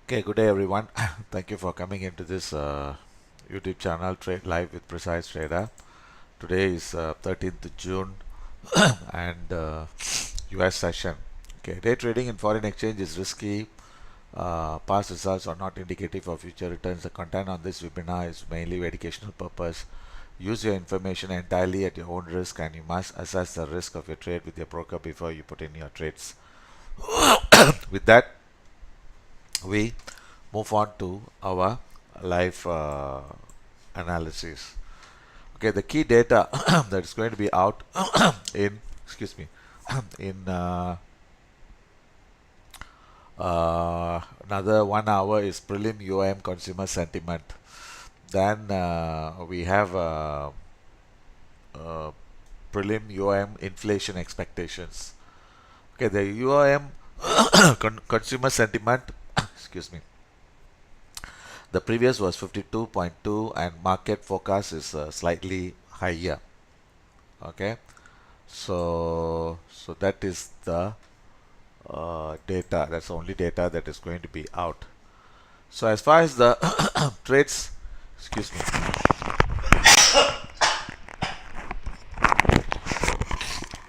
Okay, good day everyone. Thank you for coming into this YouTube channel, Trade Live with Precise Trader. Today is 13th June and US session. Okay, day trading in foreign exchange is risky. Past results are not indicative of future returns. The content on this webinar is mainly for educational purpose. Use your information entirely at your own risk, and you must assess the risk of your trade with your broker before you put in your trades. With that, we move on to our live analysis. Okay, the key data that is going to be out in, excuse me, in another 1 hour is prelim UM consumer sentiment. Then we have prelim UM inflation expectations. Okay, the UM consumer sentiment, excuse me, the previous was 52.2 and market forecast is slightly higher. Okay, so that is the data. That's the only data that is going to be out. So as far as the trades, excuse me,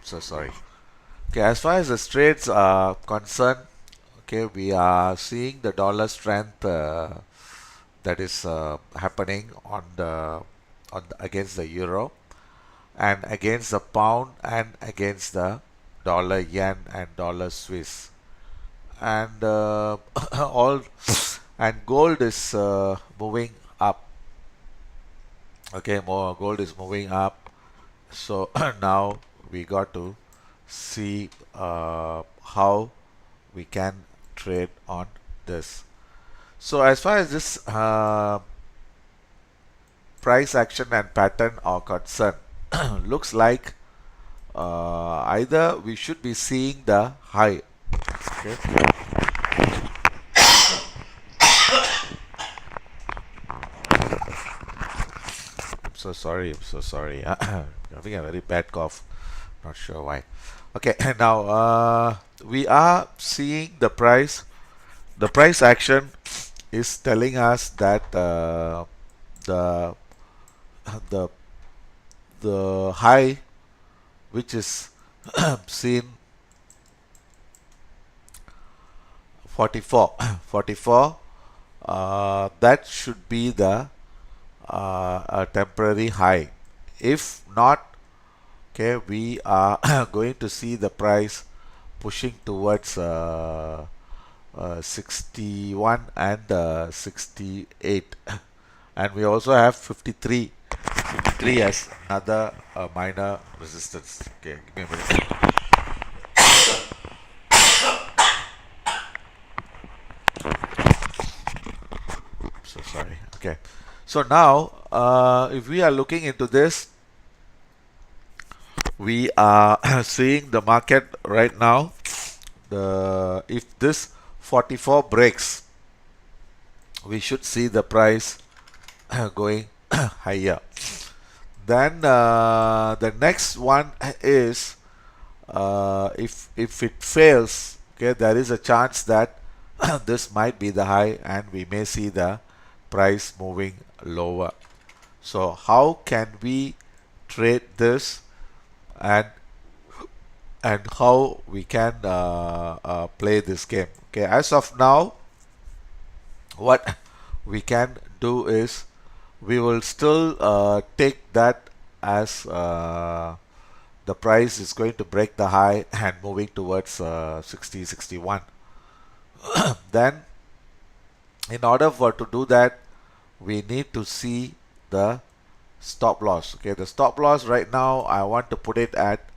so sorry. Okay, as far as the trades are concerned, okay, we are seeing the dollar strength that is happening against the euro and against the pound and against the dollar yen and dollar Swiss, and all and gold is moving up. Okay, more gold is moving up. So now we got to see how we can trade on this. So as far as this price action and pattern are concerned, looks like either we should be seeing the high. Okay. I'm so sorry. I'm so sorry. Having a very bad cough. Not sure why. Okay. Now we are seeing the price. The price action is telling us that the the the high which is seen 44 44, that should be the a temporary high. If not, okay, we are going to see the price pushing towards 61 and 68, and we also have 53 as another minor resistance. Okay, give me a minute. So sorry. Okay, so now if we are looking into this, we are seeing the market right now. If this 44 breaks, we should see the price going higher. Then the next one is if it fails, okay, there is a chance that this might be the high and we may see the price moving lower. So how can we trade this, and how we can play this game? Okay, as of now, what we can do is we will still take that as the price is going to break the high and moving towards 60, 61. Then in order for to do that, we need to see the stop loss. Okay, the stop loss right now I want to put it at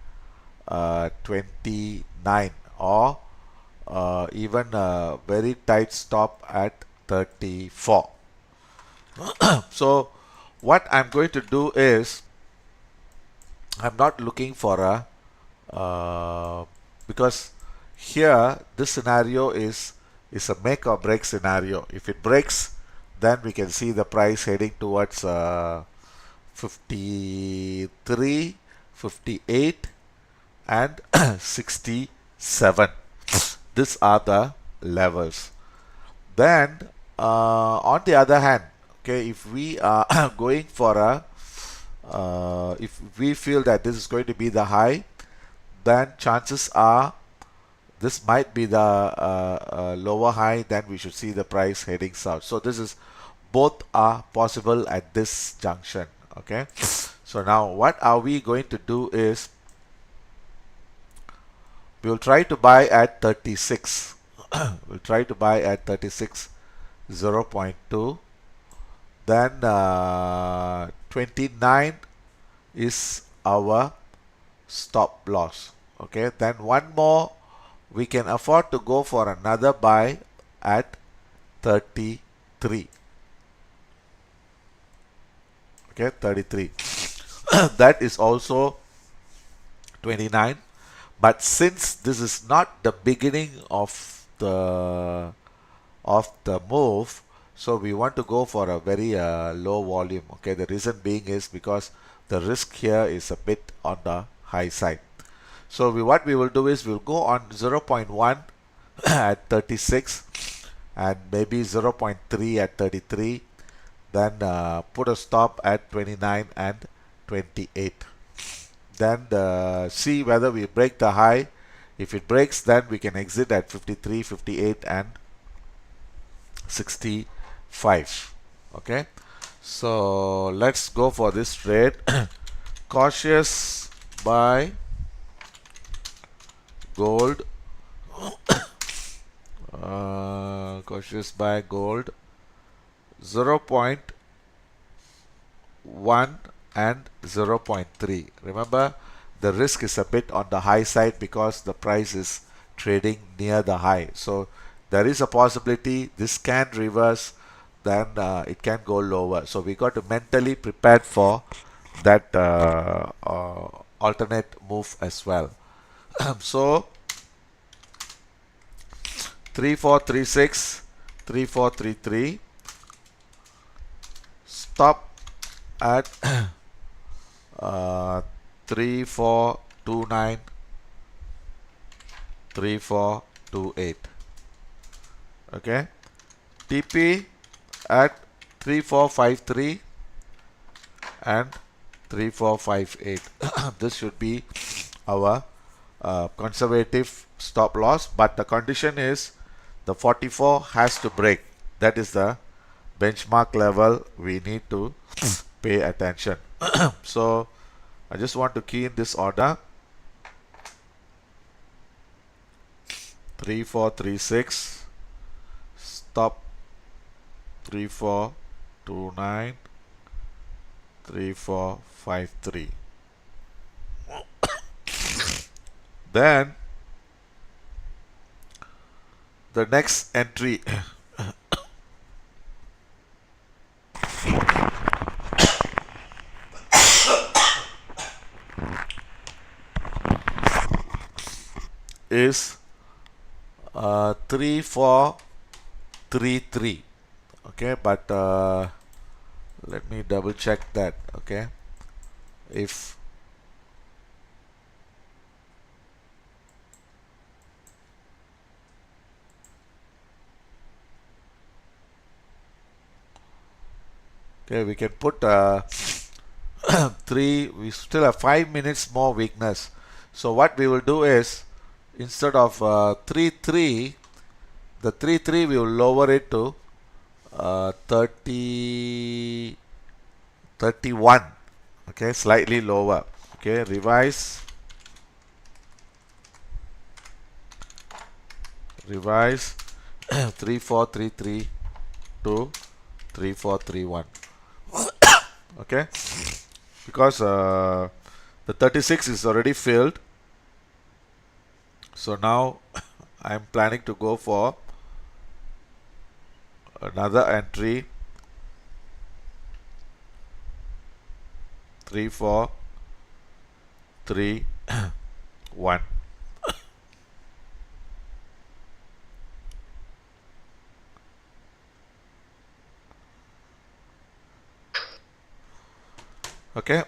29, or even a very tight stop at 34. So what I'm going to do is I'm not looking for a because here this scenario is a make or break scenario. If it breaks, then we can see the price heading towards 53, 58 and 67. These are the levels. Then on the other hand, okay, if we are going for a if we feel that this is going to be the high, then chances are this might be the lower high, then we should see the price heading south. So this is, both are possible at this junction. Okay, so now what are we going to do is we will try to buy at 36. We'll try to buy at 36 0.2. Then 29 is our stop loss. Okay, then one more, we can afford to go for another buy at 33. Okay, 33. That is also 29. But since this is not the beginning of the move, so we want to go for a very low volume. Okay, the reason being is because the risk here is a bit on the high side. So what we will do is we'll go on 0.1 at 36 and maybe 0.3 at 33, then put a stop at 29 and 28. Then see whether we break the high. If it breaks, then we can exit at 53, 58 and 65. Okay, so let's go for this trade. Cautious buy gold. Cautious buy gold 0.1 and 0.3. Remember, the risk is a bit on the high side because the price is trading near the high. So there is a possibility this can reverse, then it can go lower. So we got to mentally prepare for that alternate move as well. So 3436, 3433, stop at 3429, 3428. Okay, TP at 3453 and 3458. This should be our conservative stop loss, but the condition is the 44 has to break. That is the benchmark level we need to pay attention. So I just want to key in this order: 3436, stop 3429, 3453. Then the next entry is 3433. Okay, but let me double check that. Okay, if okay, we can put 3. We still have 5 minutes more weakness. So what we will do is, instead of 3.3, the 3.3 we will lower it to 30, 31. Okay, slightly lower. Okay, revise 3433 to 3431. Okay, because the 36 is already filled, so now I'm planning to go for another entry, 3431. Okay.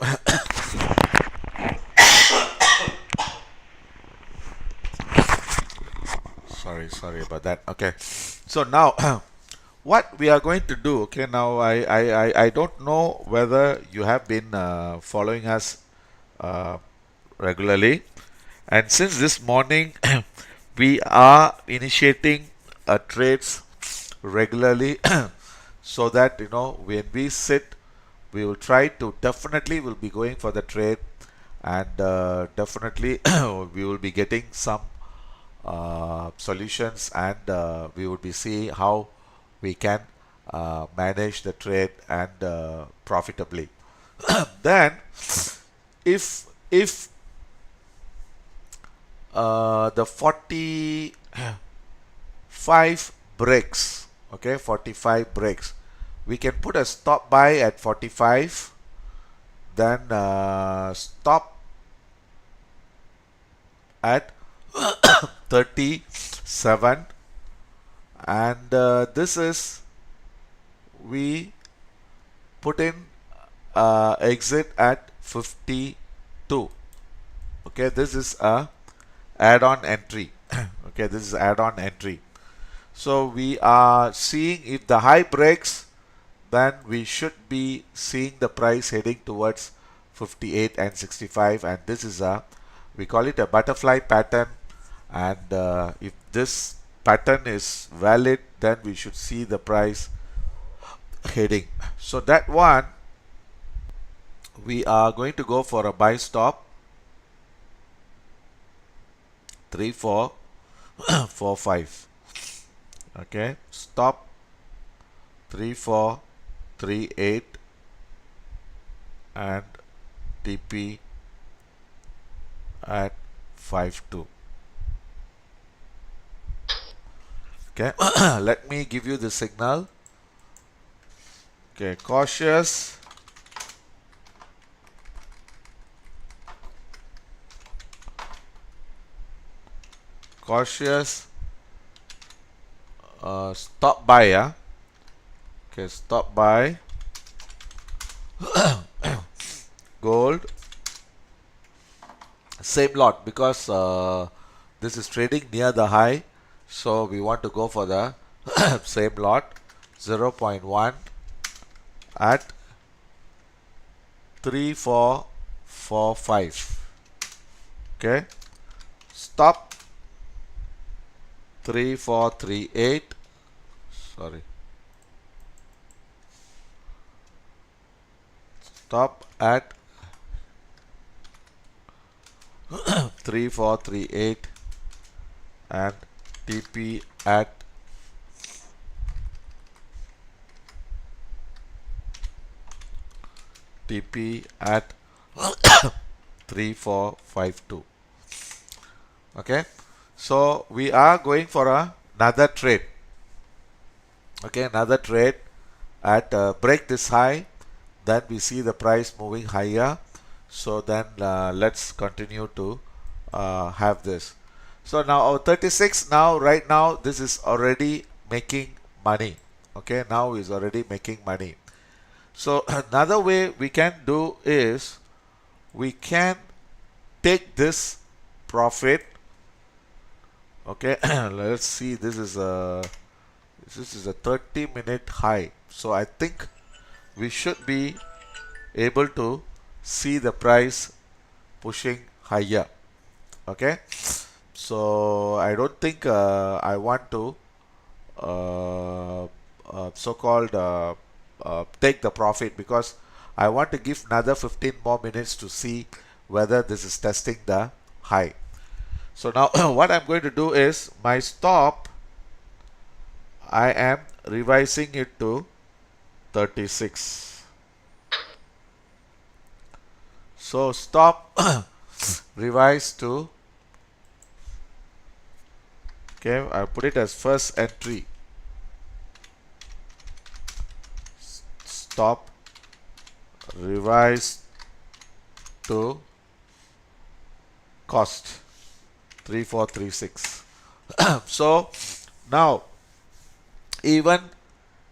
Sorry about that. Okay, so now what we are going to do, okay, now I don't know whether you have been following us uh, regularly, and since this morning we are initiating trades regularly so that when we sit, we will try to definitely will be going for the trade, and definitely we will be getting some solutions, and we would be seeing how we can manage the trade and profitably. Then if the 45 breaks, okay, 45 breaks, we can put a stop buy at 45, then stop at 37, and this is we put in exit at 52. Okay, this is a add-on entry. Okay, this is add-on entry. So we are seeing if the high breaks, then we should be seeing the price heading towards 58 and 65, and this is a, we call it a butterfly pattern, and if this pattern is valid, then we should see the price heading. So that one we are going to go for a buy stop 3445. Okay, stop 3438 and TP at 52. Okay, let me give you the signal. Okay, cautious, stop buy, yeah. Okay, stop buy gold, same lot, because this is trading near the high, so we want to go for the same lot, 0.1 at 3445. Okay, stop 3438, sorry, stop at 3438 and TP at 3452. Okay, so we are going for another trade. Okay, another trade at break this high, then we see the price moving higher, so then let's continue to have this. So now our 36, now right now this is already making money. Okay, now is already making money. So another way we can do is we can take this profit. Okay, let's see, this is a 30-minute high, so I think we should be able to see the price pushing higher. Okay, so I don't think I want to so-called take the profit, because I want to give another 15 more minutes to see whether this is testing the high. So now what I'm going to do is my stop, I am revising it to 36. So stop revise to, okay, I put it as first entry. Stop revise to cost 3436. So now even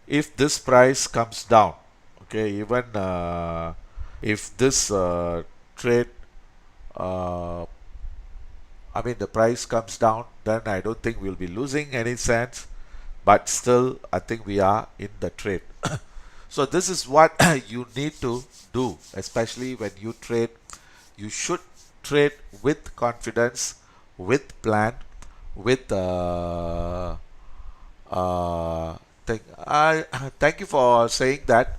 if this price comes down, okay, even if this trade I mean the price comes down, then I don't think we'll be losing any cents. but still I think we are in the trade. So this is what you need to do, especially when you trade. You should trade with confidence, with plan, with I thank you for saying that.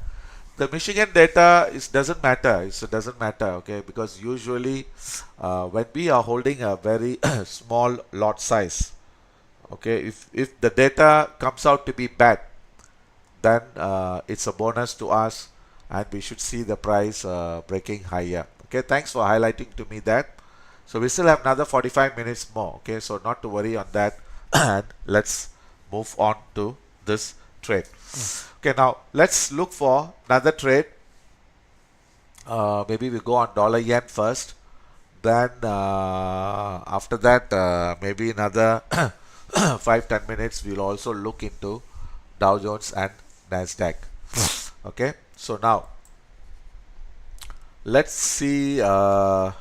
The Michigan data is doesn't matter. It doesn't matter, okay? Because usually, when we are holding a very small lot size, okay, if the data comes out to be bad, then it's a bonus to us, and we should see the price breaking higher. Okay, thanks for highlighting to me that. So we still have another 45 minutes more. Okay, so not to worry on that, and let's move on to this trade. Okay, now let's look for another trade. Maybe we go on dollar yen first. Then after that, maybe another 5-10 minutes, we'll also look into Dow Jones and Nasdaq. Okay, so now let's see the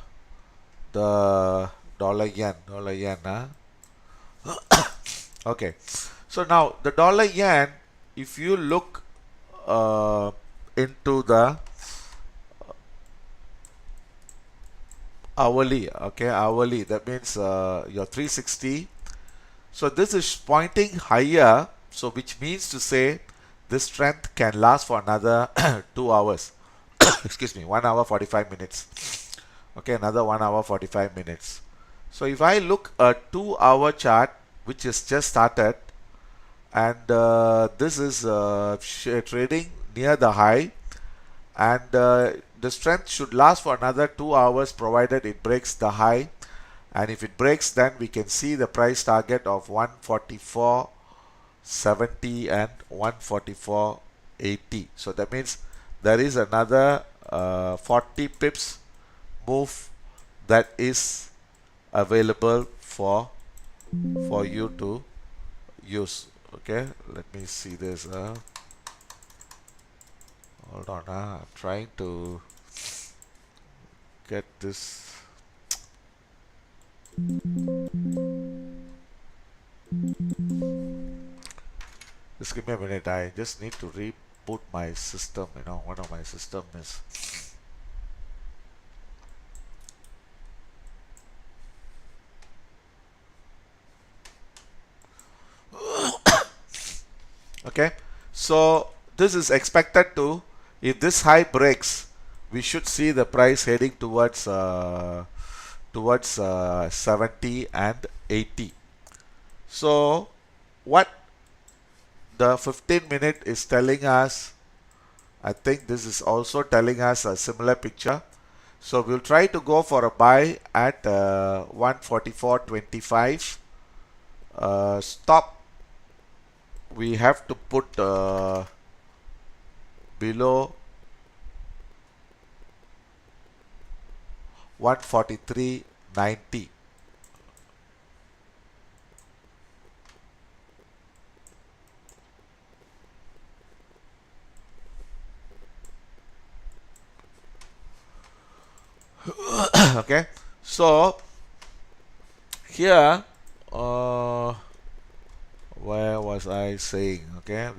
dollar yen. Huh? Okay, so now the dollar yen, if you look into the hourly, okay, hourly, that means your 360. So this is pointing higher, so which means to say this strength can last for another 2 hours. Excuse me, 1 hour 45 minutes. Okay, another 1 hour 45 minutes. So if I look a 2-hour chart, which is just started, and this is trading near the high, and the strength should last for another 2 hours provided it breaks the high. And if it breaks, then we can see the price target of 144.70 and 144.80. So that means there is another 40 pips move that is available for you to use. Okay, let me see this. Hold on, I'm trying to get this. Just give me a minute. I just need to reboot my system. You know, one of my system is. Okay, so this is expected to, if this high breaks, we should see the price heading towards 70 and 80. So what the 15-minute is telling us, I think this is also telling us a similar picture. So we'll try to go for a buy at 144.25. Stop, we have to put below 143.90. Okay, so here where was I saying? Okay,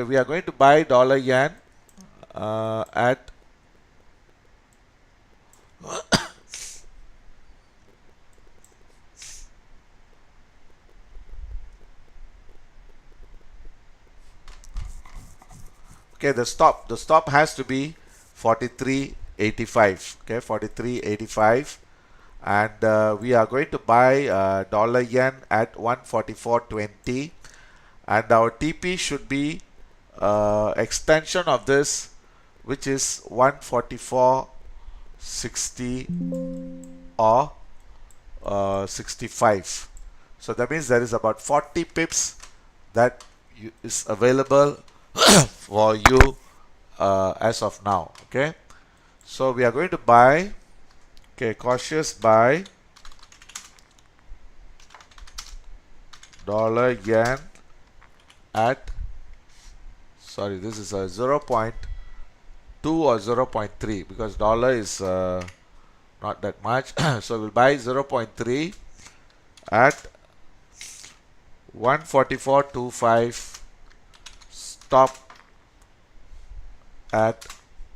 we are going to buy dollar yen at okay, the stop has to be 43.85. Okay, 43.85, and we are going to buy dollar yen at 144.20, and our TP should be extension of this, which is 144.60 or 65. So that means there is about 40 pips that is available for you as of now. Okay, so we are going to buy, okay, cautious buy dollar yen at, sorry, this is a 0.2 or 0.3 because dollar is not that much. So we'll buy 0.3 at 144.25, stop at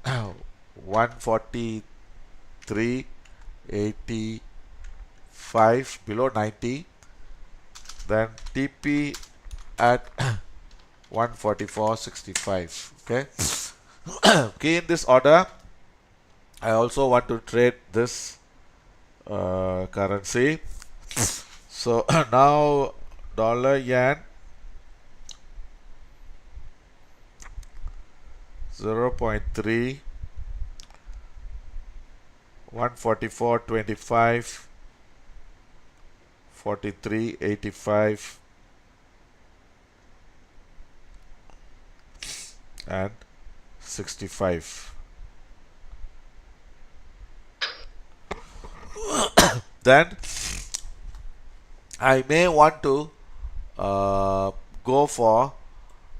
143.85 below 90, then TP at 144.65. Okay. Okay, in this order, I also want to trade this currency. So now dollar yen 0.3, 144.25, 43.85, and 65. Then I may want to go for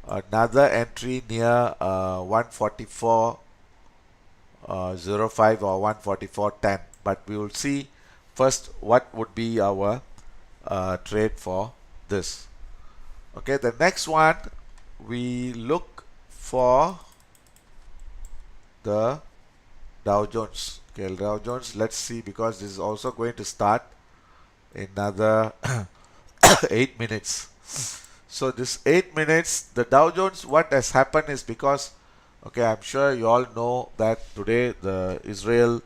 another entry near 144.05 or 144.10, but we will see first what would be our trade for this. Okay, the next one we look for the Dow Jones. Okay, Dow Jones, let's see, because this is also going to start in another 8 minutes. So this 8 minutes, the Dow Jones, what has happened is because, okay, I'm sure you all know that today the Israel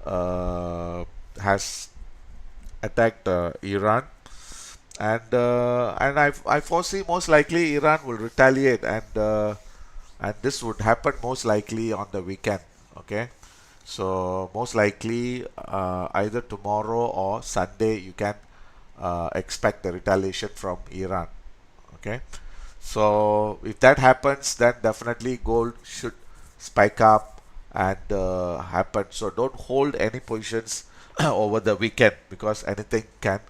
has attacked Iran, and I foresee most likely Iran will retaliate, and this would happen most likely on the weekend. Okay, so most likely either tomorrow or Sunday you can expect the retaliation from Iran. Okay, so if that happens, then definitely gold should spike up and happen. So don't hold any positions over the weekend, because anything can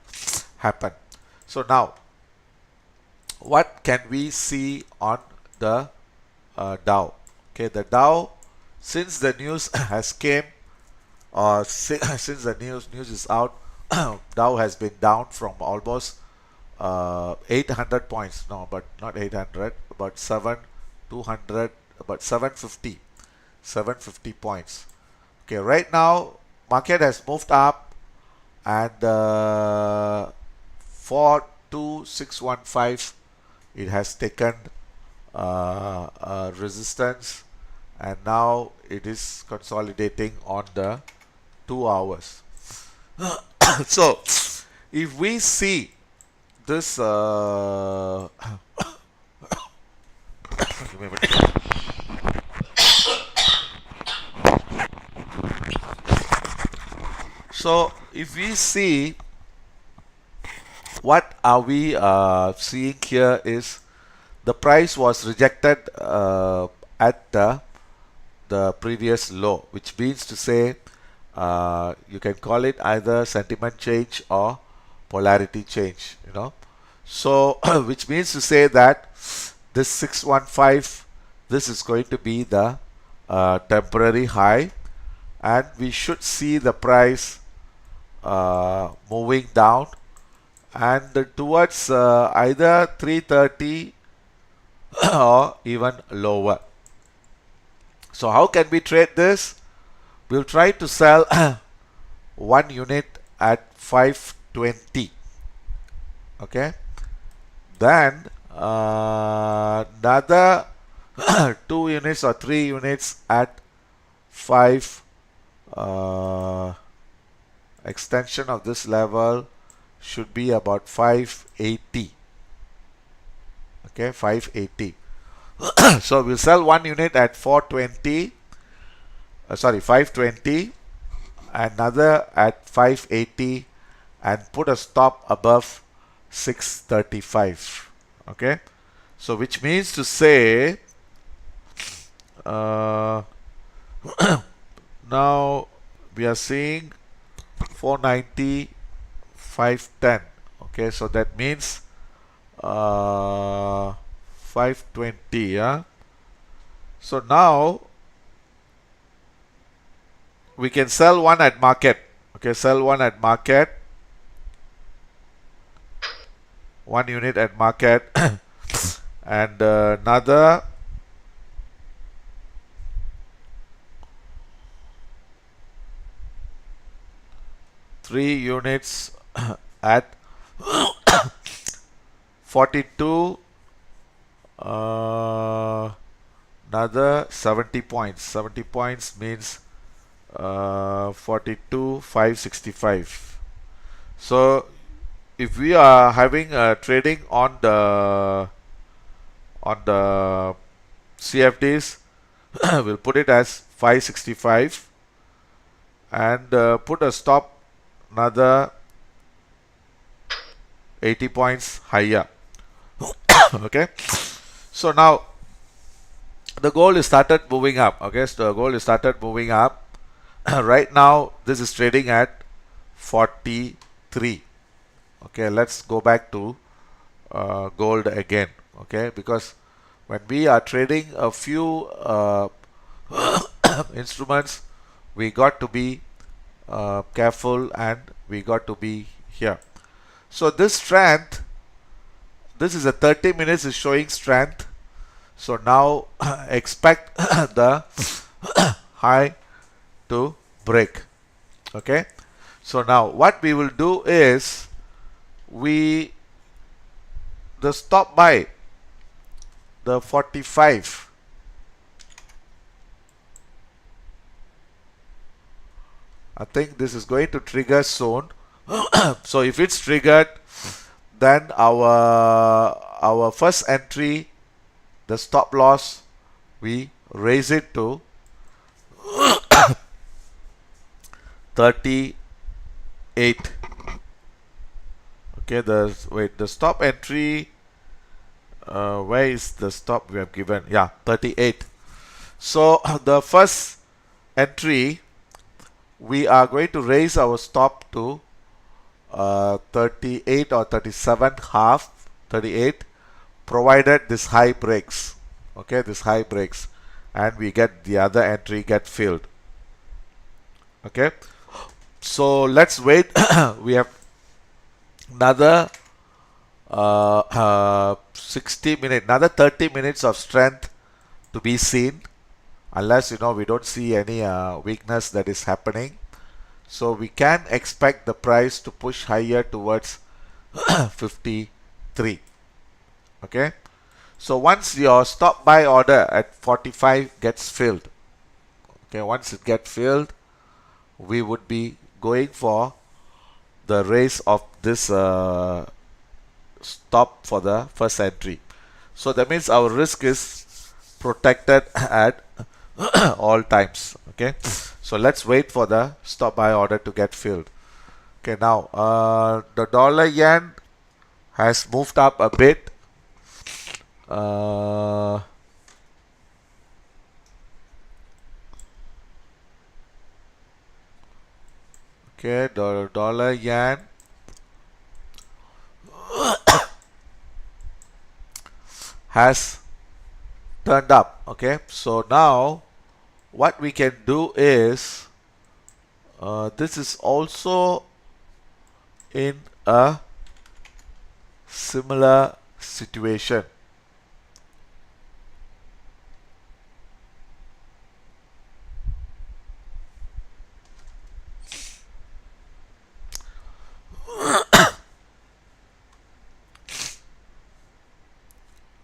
happen. So now, what can we see on the Dow? Okay, the Dow, since the news has came, or since the news is out, Dow has been down from almost 800 points. No, but not 800, but 200, but 750 points. Okay, right now market has moved up, and 42615 it has taken resistance, and now it is consolidating on the 2 hours. So if we see this give me a minute. So if we see, what are we seeing here is the price was rejected at the previous low, which means to say you can call it either sentiment change or polarity change, you know. So which means to say that this 615, this is going to be the temporary high, and we should see the price moving down and towards either 330 or even lower. So how can we trade this? We'll try to sell one unit at 520. Okay, then another 2 units or 3 units at 5. Extension of this level should be about 580. Okay, 580. So we'll sell one unit at 420, 520, another at 580, and put a stop above 635. Okay, so which means to say now we are seeing 490, 510. Okay, so that means 520. Yeah, so now we can sell one at market. Okay, sell one at market. 1 unit at market and another 3 units at 42, another 70 points. 70 points means 42 565. So if we are having trading on the CFDs, we'll put it as 565 and put a stop another 80 points higher. Okay, so now the gold is started moving up. Okay, so the gold is started moving up. Right now this is trading at 43. Okay, let's go back to gold again. Okay, because when we are trading a few instruments, we got to be careful and we got to be here. So this strength, this is a 30 minutes is showing strength. So now expect the high to break. Okay, so now what we will do is the stop buy the 45. I think this is going to trigger soon. So if it's triggered, then our first entry, the stop loss, we raise it to 38. Okay, the stop entry, where is the stop we have given? Yeah, 38. So the first entry, we are going to raise our stop to 38 or 37 half, 38, provided this high breaks. Okay, this high breaks and we get the other entry get filled. Okay, so let's wait. We have another 60 minutes, another 30 minutes of strength to be seen, unless we don't see any weakness that is happening. So we can expect the price to push higher towards 53. Okay, so once your stop buy order at 45 gets filled, okay, once it gets filled, we would be going for the raise of this stop for the first entry. So that means our risk is protected at all times. Okay, so let's wait for the stop buy order to get filled. Okay, now the dollar yen has moved up a bit. Okay, the dollar yen has turned up. Okay, so now what we can do is this is also in a similar situation.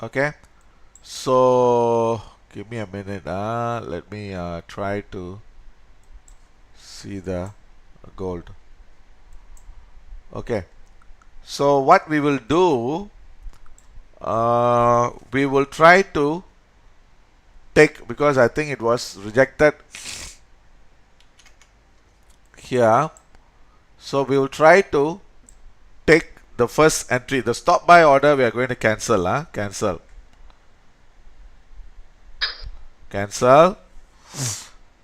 Okay, so give me a minute. Let me try to see the gold. Okay, so what we will do, we will try to take, because I think it was rejected here, so we will try to take the first entry. The stop buy order we are going to cancel. Cancel.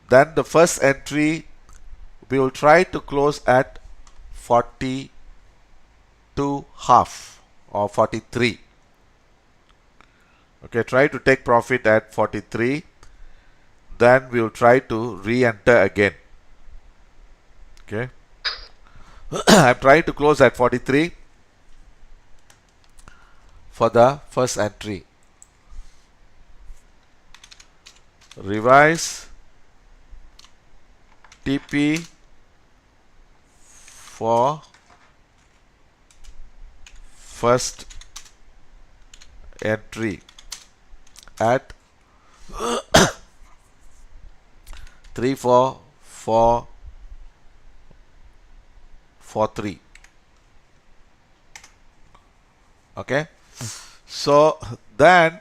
Then the first entry we will try to close at 42 half or 43. Okay, try to take profit at 43. Then we will try to re-enter again. Okay, I'm trying to close at 43. for the first entry. Revise TP for first entry at 34443. Okay, so then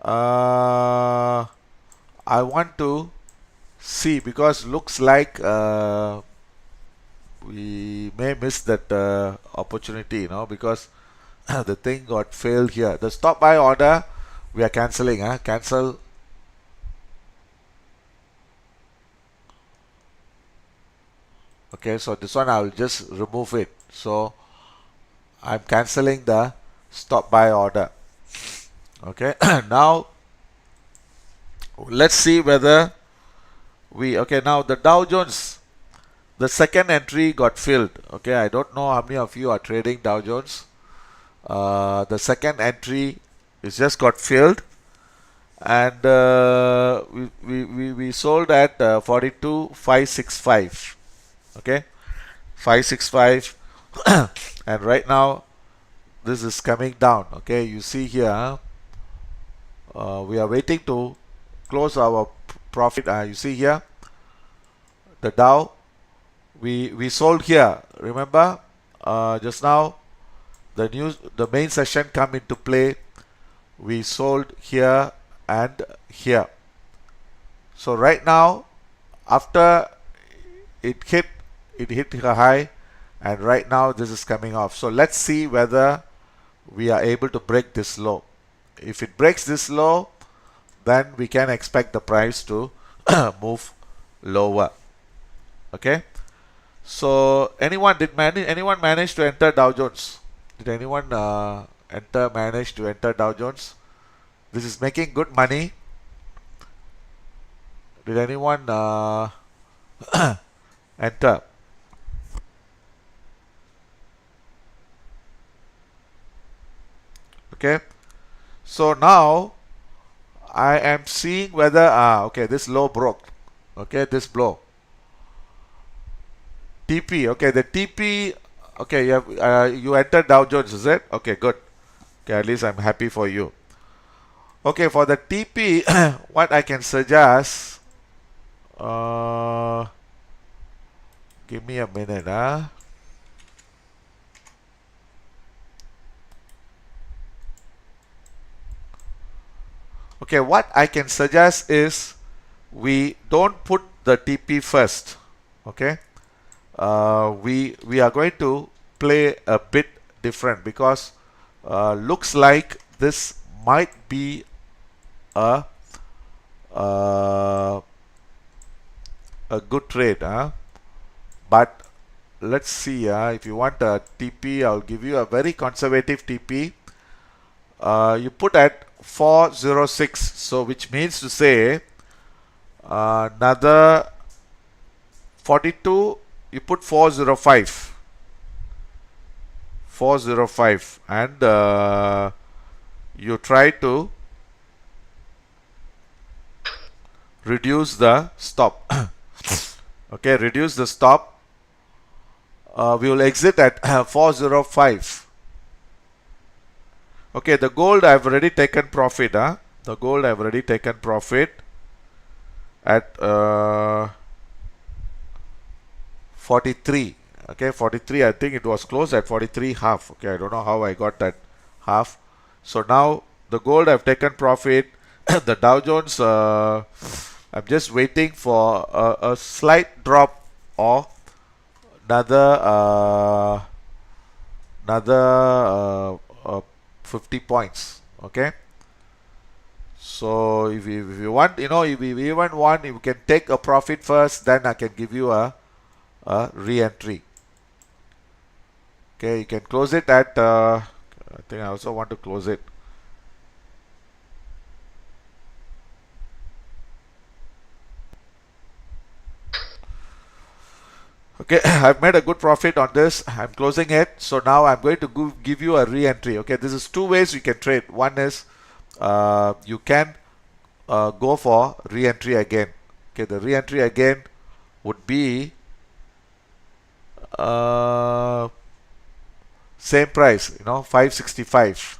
I want to see, because looks like we may miss that opportunity, because the thing got failed here. The stop buy order we are cancelling, cancel. Okay, so this one I will just remove it. So I'm cancelling the stop buy order. Okay, now let's see whether okay, now the Dow Jones, the second entry got filled. Okay, I don't know how many of you are trading Dow Jones. The second entry is just got filled, and we sold at 42,565. Okay, 565, and right now this is coming down. Okay, you see here, we are waiting to close our profit. You see here, the Dow, we sold here. Remember, just now the main session come into play. We sold here and here. So right now, after it hit a high, and right now this is coming off. So let's see whether we are able to break this low. If it breaks this low, then we can expect the price to move lower. Okay, so anyone manage to enter Dow Jones? Did anyone manage to enter Dow Jones? This is making good money. Did anyone enter? Okay, so now I am seeing whether okay, this low broke. Okay, this blow TP. Okay, the TP. Okay, you entered Dow Jones, is it? Okay, good. Okay, at least I'm happy for you. Okay, for the TP, what I can suggest, give me a minute, Okay, what I can suggest is we don't put the TP first. Okay, we are going to play a bit different, because looks like this might be a good trade, but let's see. If you want a TP, I'll give you a very conservative TP. You put at 406, so which means to say another 42, you put 405, and you try to reduce the stop. Okay, reduce the stop. We will exit at 405. Okay, the gold I've already taken profit. The gold I've already taken profit at 43. Okay, 43. I think it was closed at 43 half. Okay, I don't know how I got that half. So now the gold I've taken profit. The Dow Jones, I'm just waiting for a slight drop or another 50 points. Okay, so if you want, if you even want, you can take a profit first, then I can give you a re-entry. Okay, you can close it at I think I also want to close it. Okay, I've made a good profit on this. I'm closing it. So now I'm going to give you a re-entry. Okay, this is two ways you can trade. One is you can go for re-entry again. Okay, the re-entry again would be uh, same price, 565.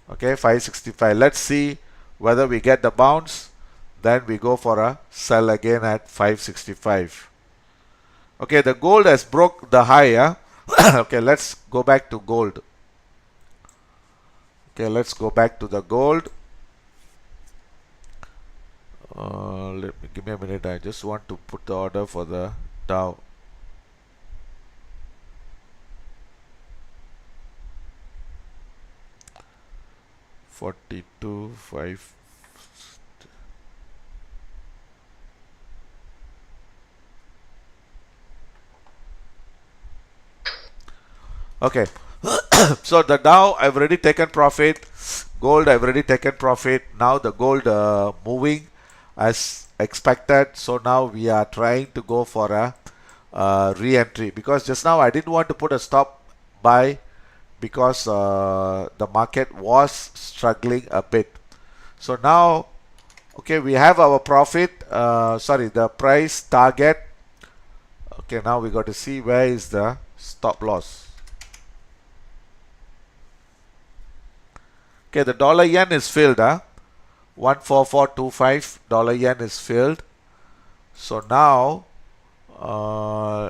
Okay, 565. Let's see whether we get the bounce. Then we go for a sell again at 565. Okay, the gold has broke the high. Yeah? Okay, let's go back to gold. Okay, let's go back to the gold. Give me a minute. I just want to put the order for the Dow. $42.5. Okay, so the Dow I've already taken profit. Gold I've already taken profit. Now the gold moving as expected. So now we are trying to go for a re-entry, because just now I didn't want to put a stop buy because the market was struggling a bit. So now, okay, we have our profit. Sorry, the price target. Okay, now we got to see where is the stop loss. Okay, the dollar yen is filled. 14425 dollar yen is filled. So now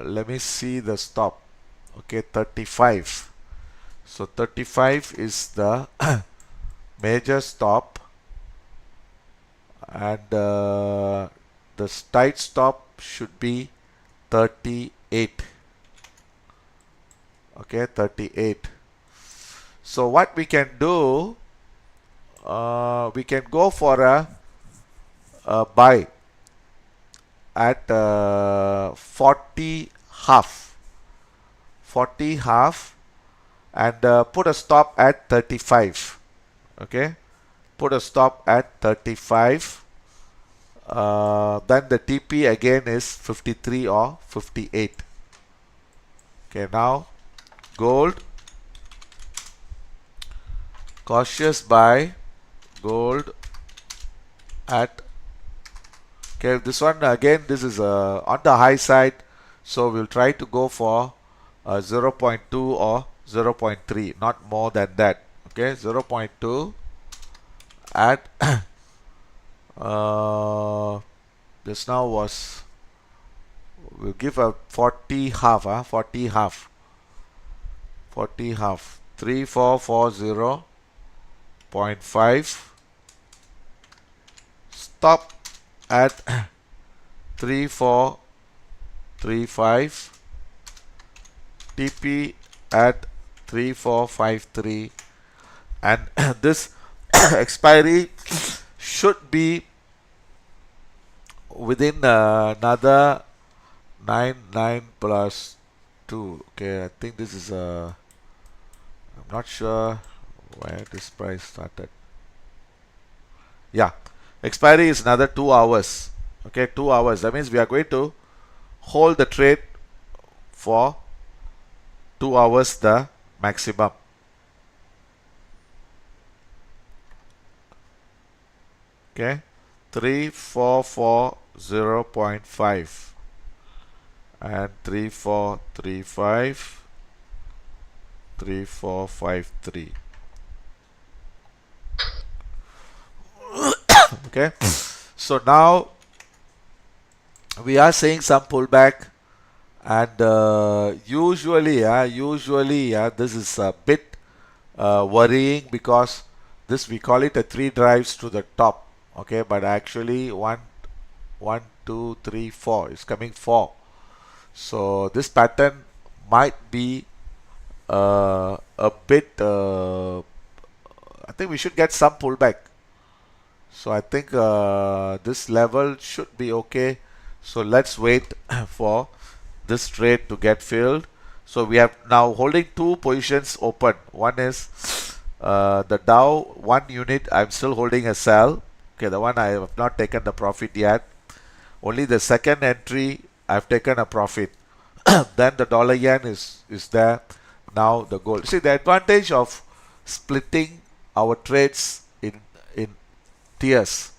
let me see the stop. Okay, 35. So 35 is the major stop, and the tight stop should be 38. Okay, 38. So what we can do, we can go for a buy at 40 half. 40 half, and put a stop at 35. Okay, put a stop at 35. Then the TP again is 53 or 58. Okay, now gold, cautious buy gold at, okay, this one again, this is on the high side, so we'll try to go for 0.2 or 0.3, not more than that. Okay, 0.2 at this now was, we'll give a 40 half, 40 half, 40 half, 3440.5, stop at 3435, TP at 3453, and this expiry should be within another 9 plus 2. Okay, I think this is I'm not sure where this price started. Yeah, expiry is another 2 hours. Okay, 2 hours. That means we are going to hold the trade for 2 hours, the maximum. Okay, 3440.5 and 3435, 3453. Okay, so now we are seeing some pullback, and usually this is a bit worrying, because this, we call it a 3 drives to the top. Okay, but actually 1, 2, 3, 4 is coming 4. So this pattern might be a bit, I think we should get some pullback. So I think this level should be okay. So let's wait for this trade to get filled. So we have now holding 2 positions open. One is the Dow 1 unit, I'm still holding a sell. Okay, the one I have not taken the profit yet. Only the second entry I've taken a profit. then the dollar yen is there. Now the gold. See, the advantage of splitting our trades in tiers,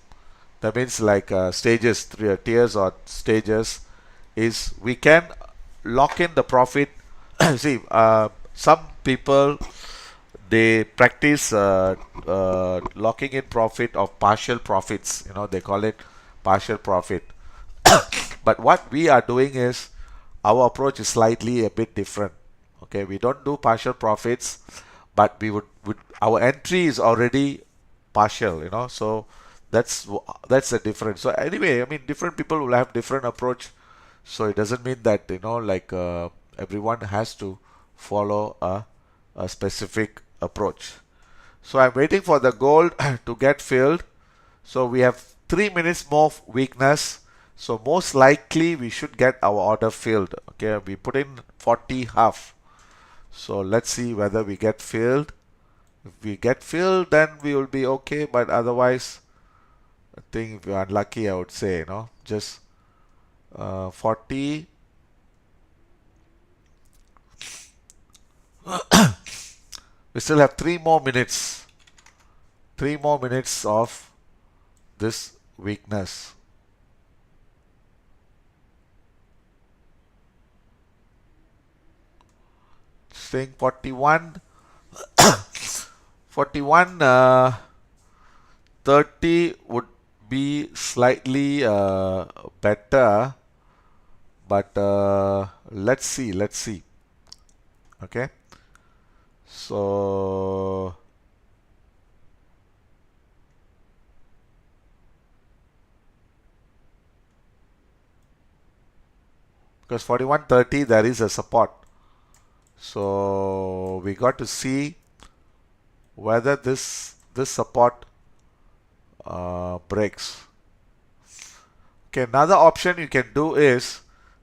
that means like stages, tiers or stages, is we can lock in the profit. See, some people, they practice locking in profit of partial profits. They call it partial profit. But what we are doing is, our approach is slightly a bit different. Okay, we don't do partial profits, but would our entry is already partial. So that's the difference. So anyway, I mean, different people will have different approach. So it doesn't mean that like everyone has to follow a specific approach. So I'm waiting for the gold to get filled. So we have 3 minutes more weakness. So most likely we should get our order filled. Okay, we put in 40 half. So let's see whether we get filled. If we get filled, then we will be okay. But otherwise, I think if you're unlucky, I would say, just 40. We still have 3 more minutes. 3 more minutes of this weakness. Saying 41. 41, 30 would be slightly better, but let's see. Okay, so because 41.30 there is a support, so we got to see whether this support breaks. Okay, another option you can do is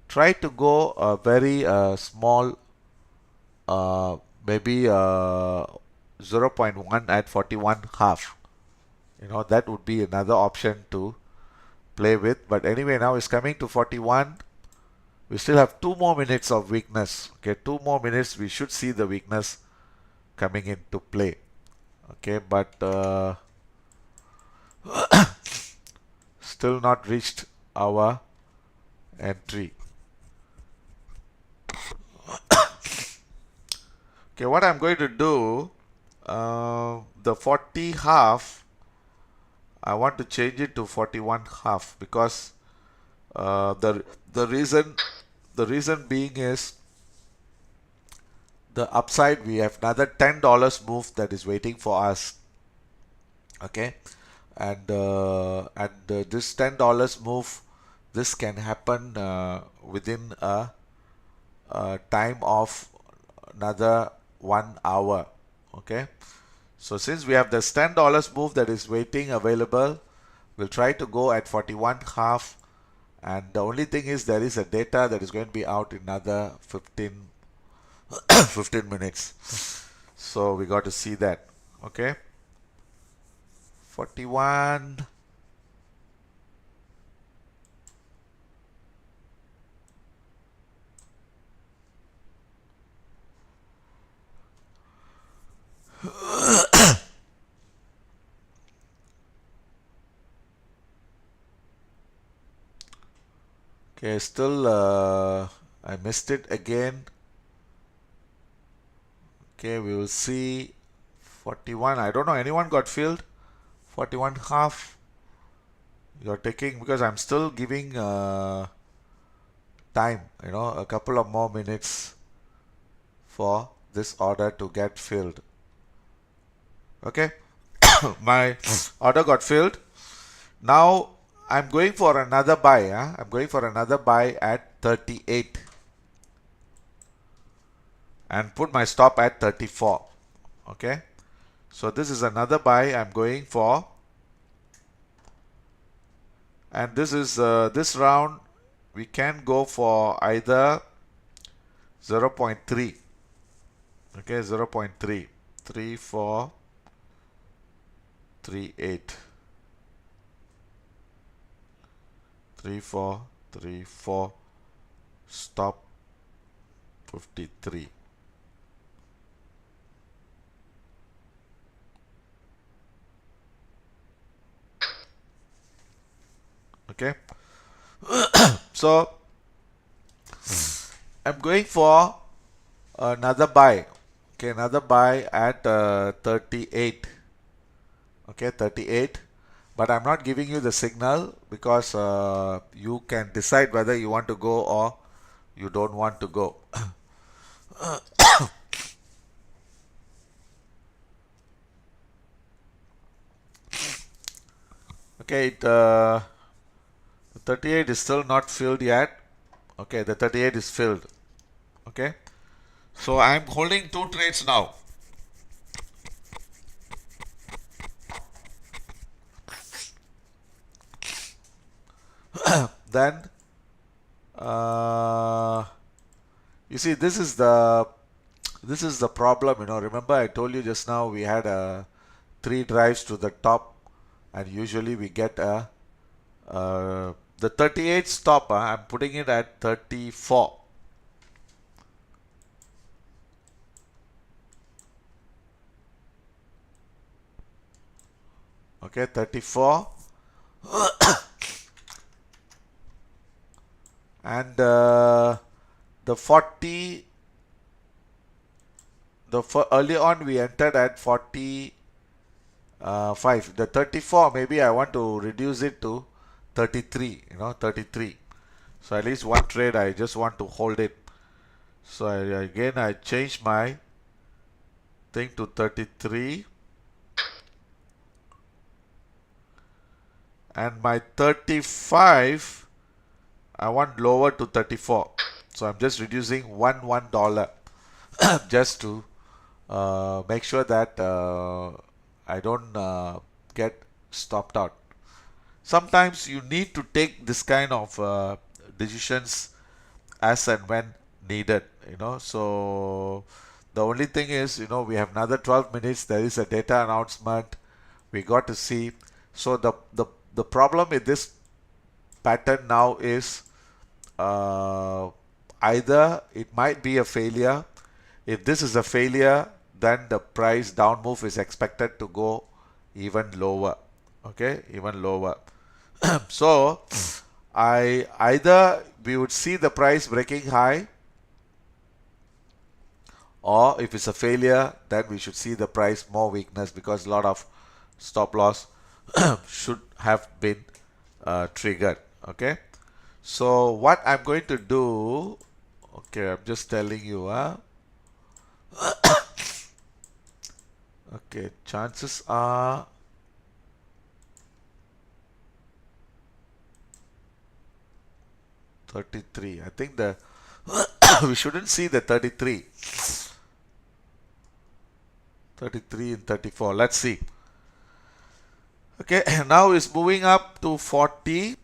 try to go a very small, maybe 0.1 at 41 half. That would be another option to play with. But anyway, now it's coming to 41. We still have 2 more minutes of weakness. Okay, 2 more minutes, we should see the weakness coming into play. Okay, but still not reached our entry. Okay, what I'm going to do, the 40 half, I want to change it to 41 half, because the reason being is, the upside, we have another $10 move that is waiting for us. Okay, and this $10 move, this can happen within a time of another 1 hour. Okay, so since we have this $10 move that is waiting available, we'll try to go at 41 half. And the only thing is, there is a data that is going to be out in another 15 minutes. So we got to see that. Okay, 41. Okay, still I missed it again. Okay, we will see 41. I don't know, anyone got filled? 41 half. You're taking, because I'm still giving time, a couple of more minutes for this order to get filled. Okay, my order got filled. Now I'm going for another buy. I'm going for another buy at 38 and put my stop at 34. Okay, so this is another buy I'm going for, and this is this round we can go for either 0.3. Okay, 0.3, 3438, 3434, stop 53. Okay, so I'm going for another buy. Okay, another buy at 38. Okay, 38. But I'm not giving you the signal because you can decide whether you want to go or you don't want to go. Okay, 38 is still not filled yet. Okay, the 38 is filled. Okay, so I'm holding two trades now. Then uh, you see, this is the problem. Remember I told you just now we had three drives to the top, and usually we get the 38 stop. I'm putting it at 34. Okay, 34. And the 40, early on we entered at 45. The 34, maybe I want to reduce it to 33, 33. So at least one trade I just want to hold it. So again I change my thing to 33, and my 35 I want lower to 34. So I'm just reducing $1 just to make sure that I don't get stopped out. Sometimes you need to take this kind of decisions as and when needed. So the only thing is, we have another 12 minutes. There is a data announcement we got to see. So the problem with this pattern now is uh, either it might be a failure. If this is a failure, then the price down move is expected to go even lower. Okay, even lower. So either we would see the price breaking high, or if it's a failure, then we should see the price more weakness, because a lot of stop loss should have been triggered. Okay, so what I'm going to do, okay, I'm just telling you, okay, chances are 33. I think the we shouldn't see the 33. 33 and 34. Let's see. Okay, now it's moving up to 40.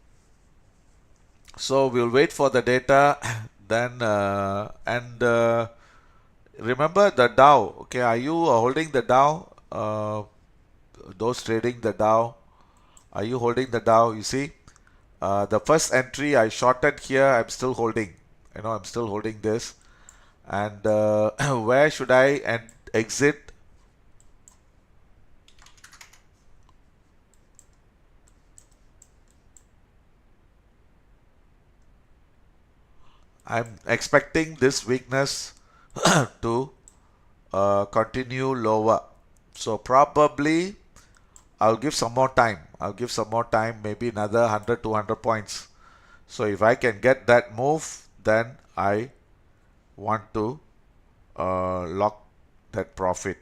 So we'll wait for the data. Then and remember the Dow. Okay, are you holding the Dow? Those trading the Dow, are you holding the Dow? You see, the first entry I shorted here. I'm still holding. I'm still holding this. And where should I exit? I'm expecting this weakness to continue lower. So probably I'll give some more time. I'll give some more time, maybe another 100, 200 points. So if I can get that move, then I want to lock that profit.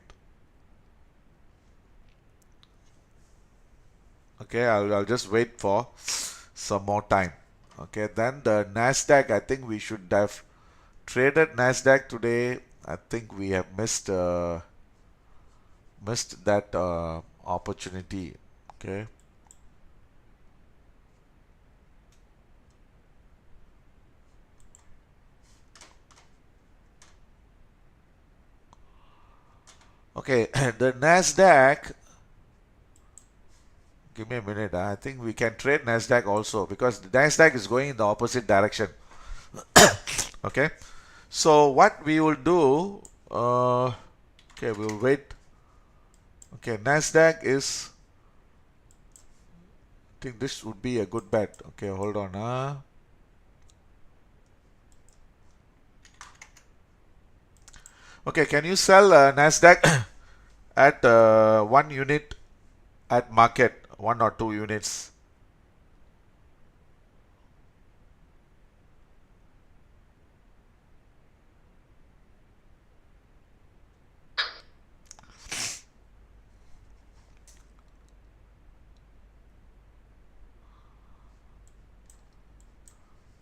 Okay, I'll just wait for some more time. Okay, then the Nasdaq, I think we should have traded Nasdaq today. I think we have missed that opportunity. Okay. Okay, the Nasdaq. Give me a minute. I think we can trade Nasdaq also, because the Nasdaq is going in the opposite direction. Okay, So what we will do, okay, we'll wait. Okay, Nasdaq is, I think this would be a good bet. Okay, hold on. Okay, can you sell Nasdaq at 1 unit at market, 1 or 2 units?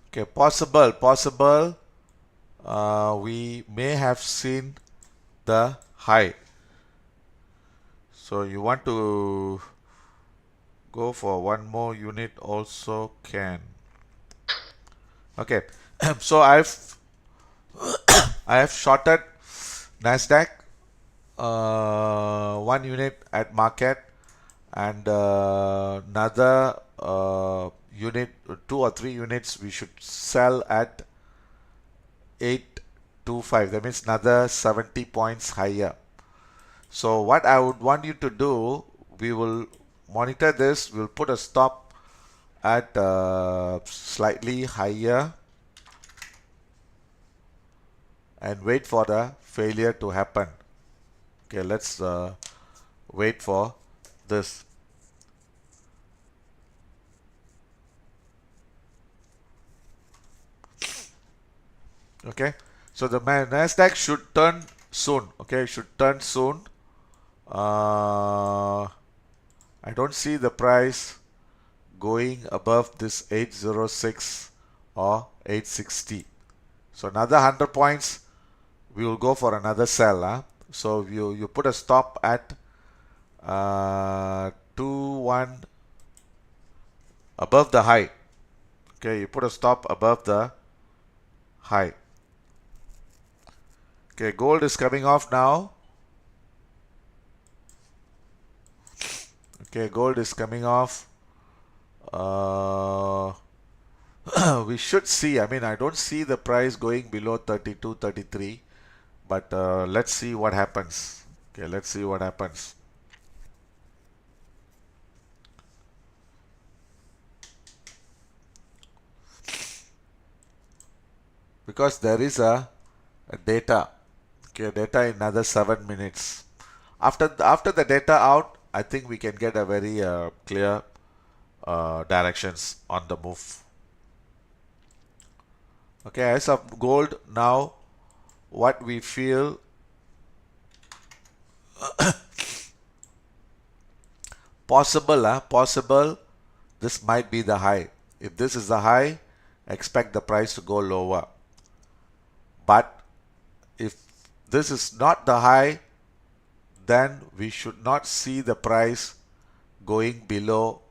Okay, possible. We may have seen the high. So you want to go for one more unit also can. Okay, so I have shorted Nasdaq 1 unit at market and another unit, 2 or 3 units we should sell at 825. That means another 70 points higher. So what I would want you to do, we will monitor this. We'll put a stop at slightly higher and wait for the failure to happen. Okay, let's wait for this. Okay, so the Nasdaq should turn soon. Okay, should turn soon. I don't see the price going above this 806 or 860. So another 100 points, we will go for another sell. So you put a stop at 21 above the high. Okay, you put a stop above the high. Okay, gold is coming off now. Okay, gold is coming off. We should see, I mean, I don't see the price going below 32, 33, but let's see what happens. Okay, let's see what happens. Because there is a data. Okay, data in another 7 minutes. After the data out, I think we can get a very clear directions on the move. Okay, as of gold now, what we feel possible, this might be the high. If this is the high, expect the price to go lower. But if this is not the high, then we should not see the price going below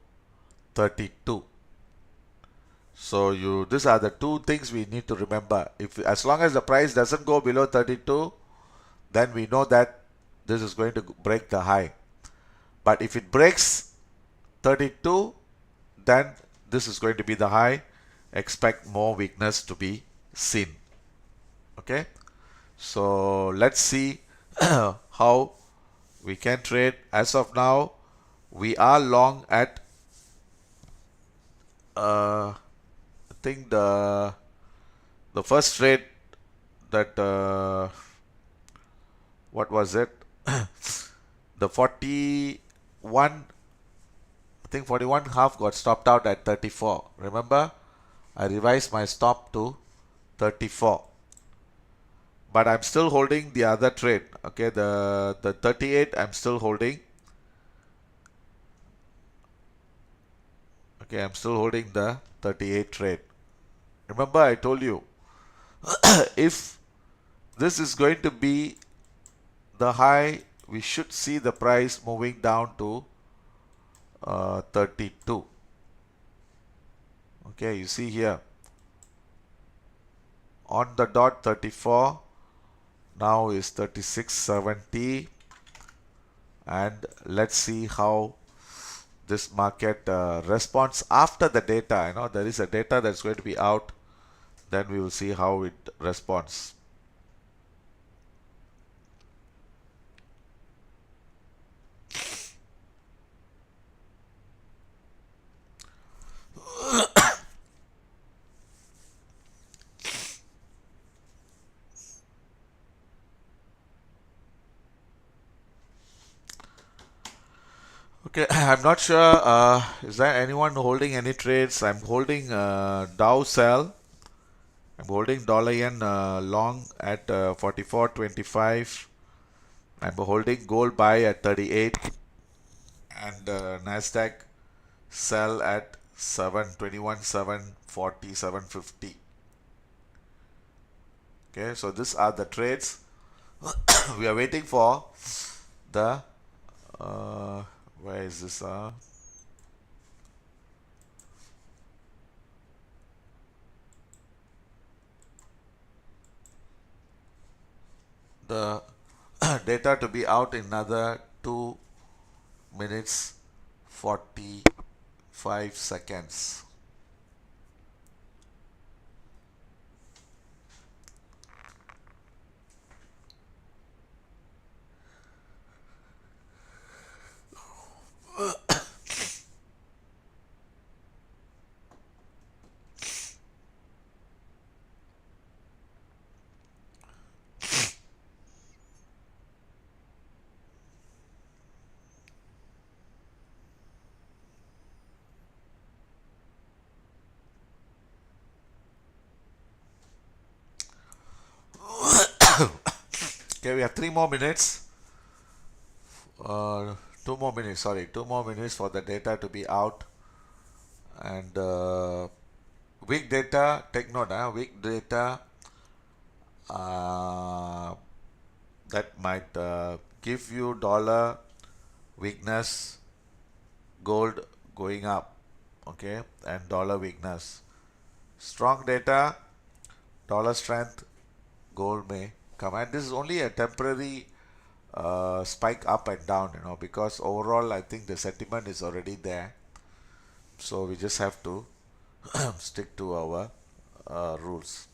32. So these are the two things we need to remember. If as long as the price doesn't go below 32, then we know that this is going to break the high. But if it breaks 32, then this is going to be the high. Expect more weakness to be seen. Okay, so let's see how we can trade. As of now, we are long at I think the first trade that what was it? The 41, I think 41 half got stopped out at 34. Remember, I revised my stop to 34. But I'm still holding the other trade. Okay, the 38 I'm still holding. Okay, I'm still holding the 38 trade. Remember, I told you, if this is going to be the high, we should see the price moving down to 32. Okay, you see here, on the dot 34, now is 36.70, and let's see how this market responds after the data. There is a data that's going to be out, then we will see how it responds. Okay, I'm not sure. Is there anyone holding any trades? I'm holding Dow sell. I'm holding dollar yen long at 44.25. I'm holding gold buy at 38 and Nasdaq sell at 721, 740, 750. Okay, so these are the trades. We are waiting for the uh, where is this? The data to be out in another 2 minutes 45 seconds. Okay, we have 3 more minutes. Uh, 2 more minutes, sorry, 2 more minutes for the data to be out. And weak data, take note, weak data uh, that might give you dollar weakness, gold going up, okay, and dollar weakness. Strong data, dollar strength, gold may come. And this is only a temporary spike up and down, because overall I think the sentiment is already there. So we just have to stick to our rules.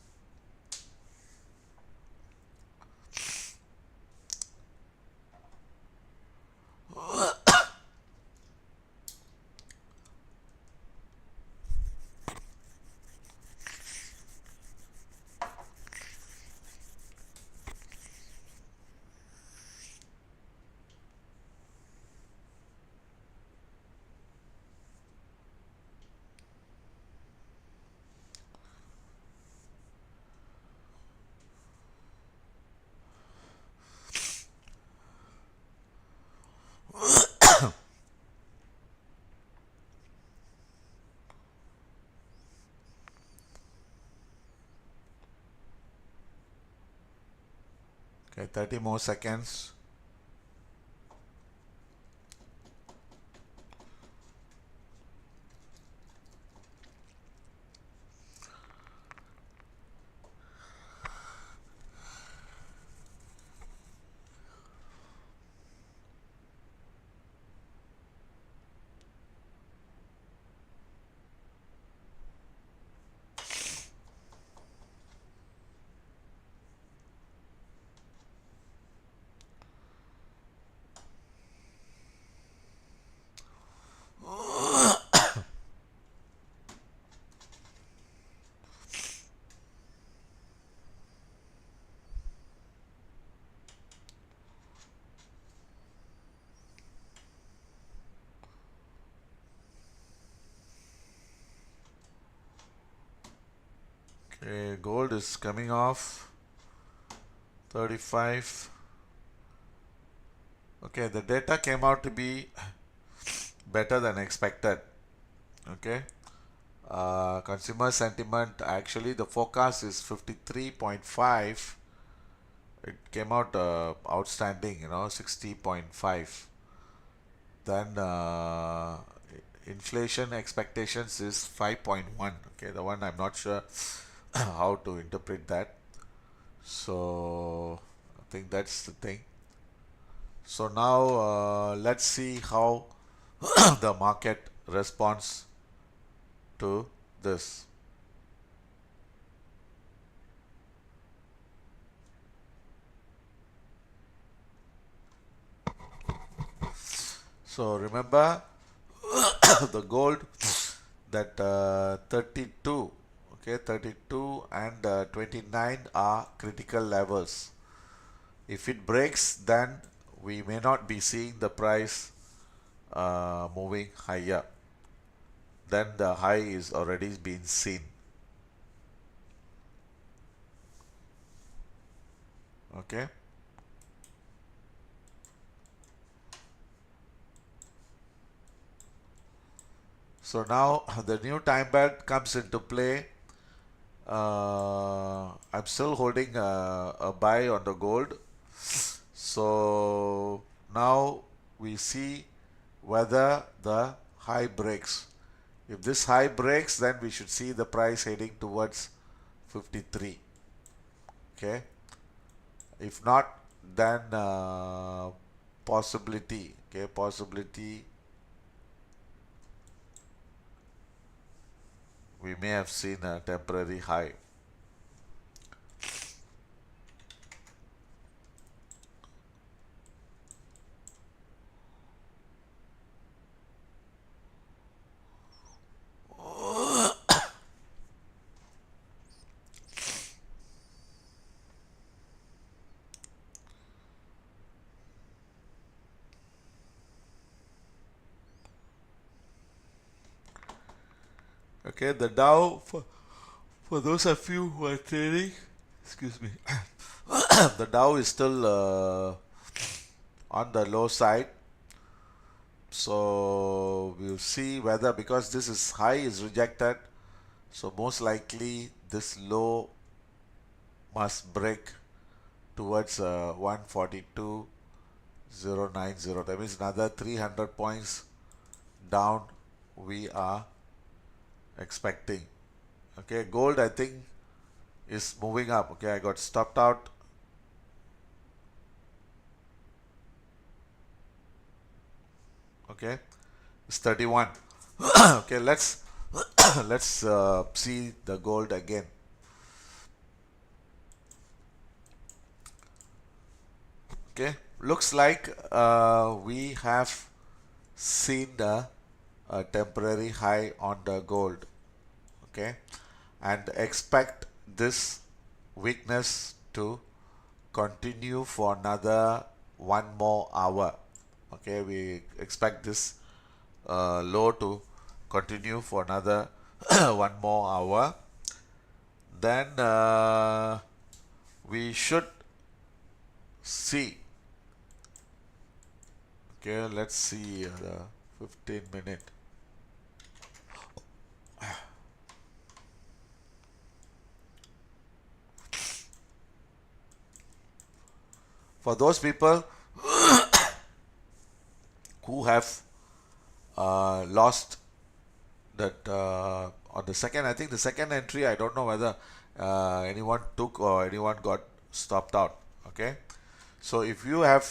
Okay, 30 more seconds. Okay, gold is coming off 35. Okay, the data came out to be better than expected. Okay, consumer sentiment, actually the forecast is 53.5. It came out outstanding, 60.5. Then inflation expectations is 5.1. Okay, the one I'm not sure how to interpret that. So I think that's the thing. So now let's see how the market responds to this. So remember the gold that 32, okay, 32 and 29 are critical levels. If it breaks, then we may not be seeing the price moving higher, then the high is already been seen. Okay. So now the new time band comes into play. I'm still holding a buy on the gold. So now we see whether the high breaks. If this high breaks, then we should see the price heading towards 53. Okay. If not, then possibility. Okay, possibility. We may have seen a temporary high. Okay, the Dow, for those of you who are trading, excuse me, the Dow is still on the low side. So we'll see whether, because this is high is rejected, so most likely this low must break towards 142.090. That means another 300 points down we are expecting. Okay, gold I think is moving up. Okay, I got stopped out. Okay, it's 31. Okay, let's let's see the gold again. Okay, looks like we have seen a temporary high on the gold. Okay, and expect this weakness to continue for another 1 more hour. Okay, we expect this low to continue for another 1 more hour. Then we should see. Okay, let's see the 15-minute. For those people who have lost that on the second, I think the second entry, I don't know whether anyone took or anyone got stopped out. Okay, so if you have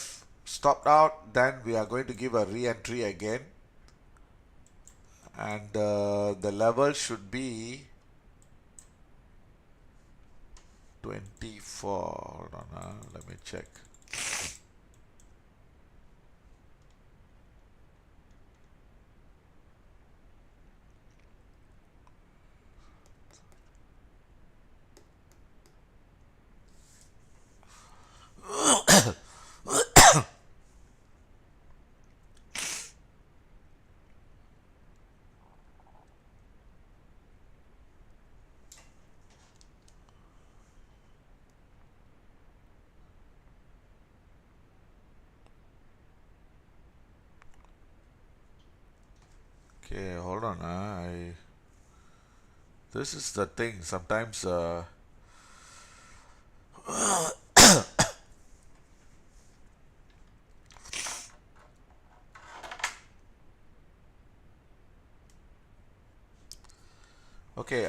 stopped out, then we are going to give a re-entry again, and the level should be 24. Hold on, let me check. Okay, hold on. This is the thing. Sometimes okay,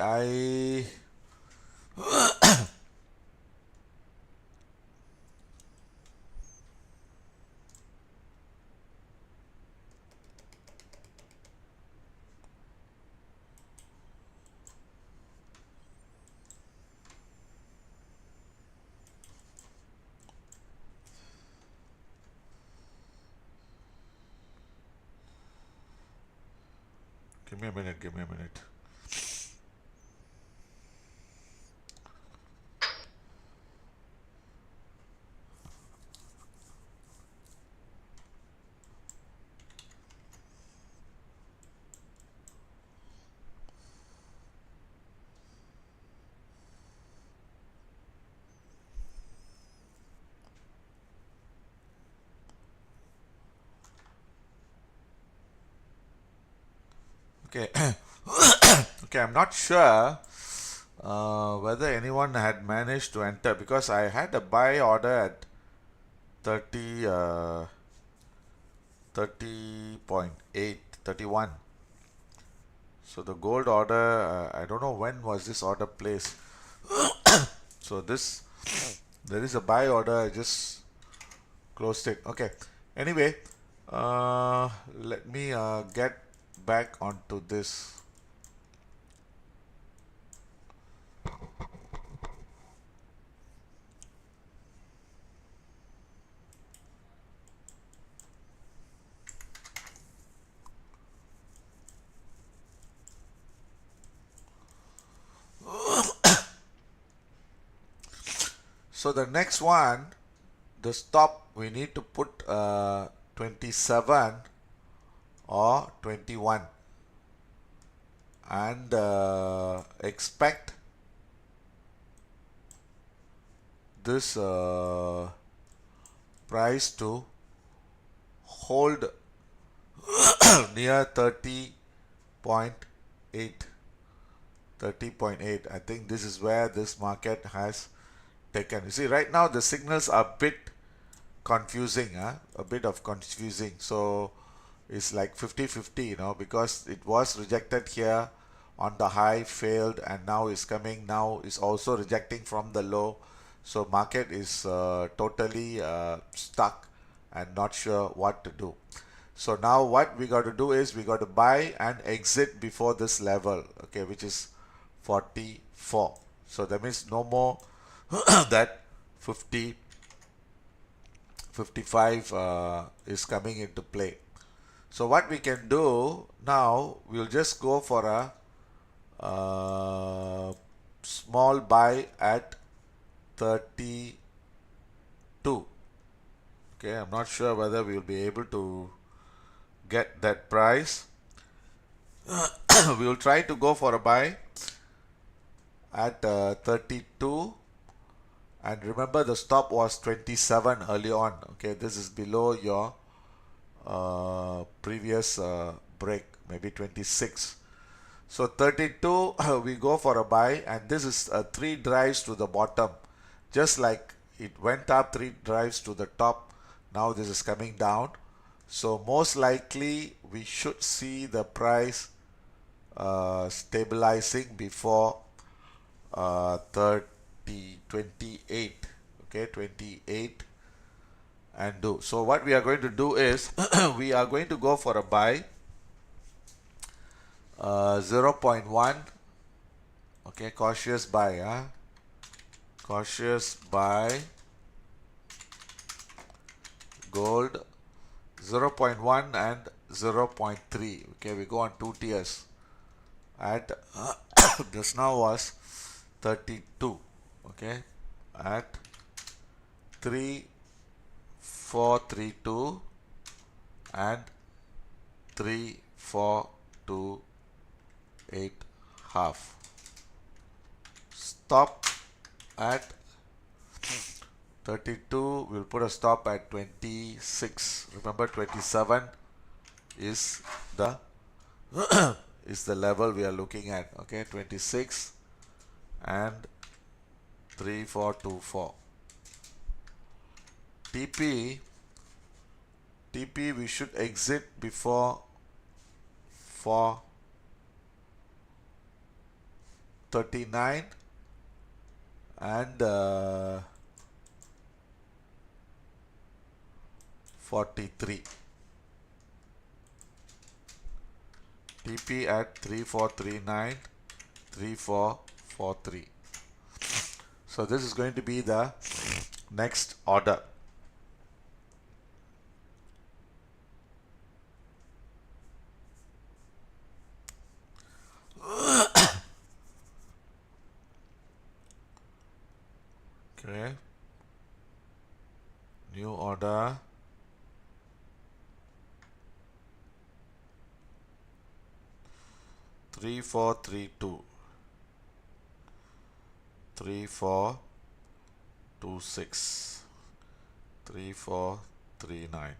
give me a minute. Give me a minute. Okay. Okay, I'm not sure whether anyone had managed to enter, because I had a buy order at 30 30.8 31. So the gold order, I don't know when was this order placed. So this, there is a buy order, I just closed it. Okay, anyway, let me get back onto this. So the next one, the stop, we need to put 27 or 21, and expect this price to hold near 30.8. 30.8. I think this is where this market has taken. You see, right now the signals are a bit confusing, huh? A bit of confusing. So it's like 50-50, you know, because it was rejected here on the high, failed, and now is coming. Now is also rejecting from the low. So market is totally stuck and not sure what to do. So now what we got to do is we got to buy and exit before this level, okay, which is 44. So that means no more that 50, 55 is coming into play. So what we can do now, we'll just go for a small buy at 32. Okay, I'm not sure whether we'll be able to get that price. We will try to go for a buy at 32, and remember the stop was 27 early on. Okay, this is below your previous break, maybe 26. So 32, we go for a buy, and this is three drives to the bottom, just like it went up three drives to the top. Now this is coming down, so most likely we should see the price stabilizing before 30 28. Okay, 28 and do. So what we are going to do is we are going to go for a buy 0.1. Okay, cautious buy, cautious buy gold 0.1 and 0.3. Okay, we go on two tiers at this now was 32. Okay, at 3432 and 3428 half. Stop at 32. We'll put a stop at 26. Remember, 27 is the is the level we are looking at. Okay, 26 and 3424. TP we should exit before 439 and 43. TP at 3439, 3443. So this is going to be the next order. Okay, new order. Three four three two, 3426, 3439.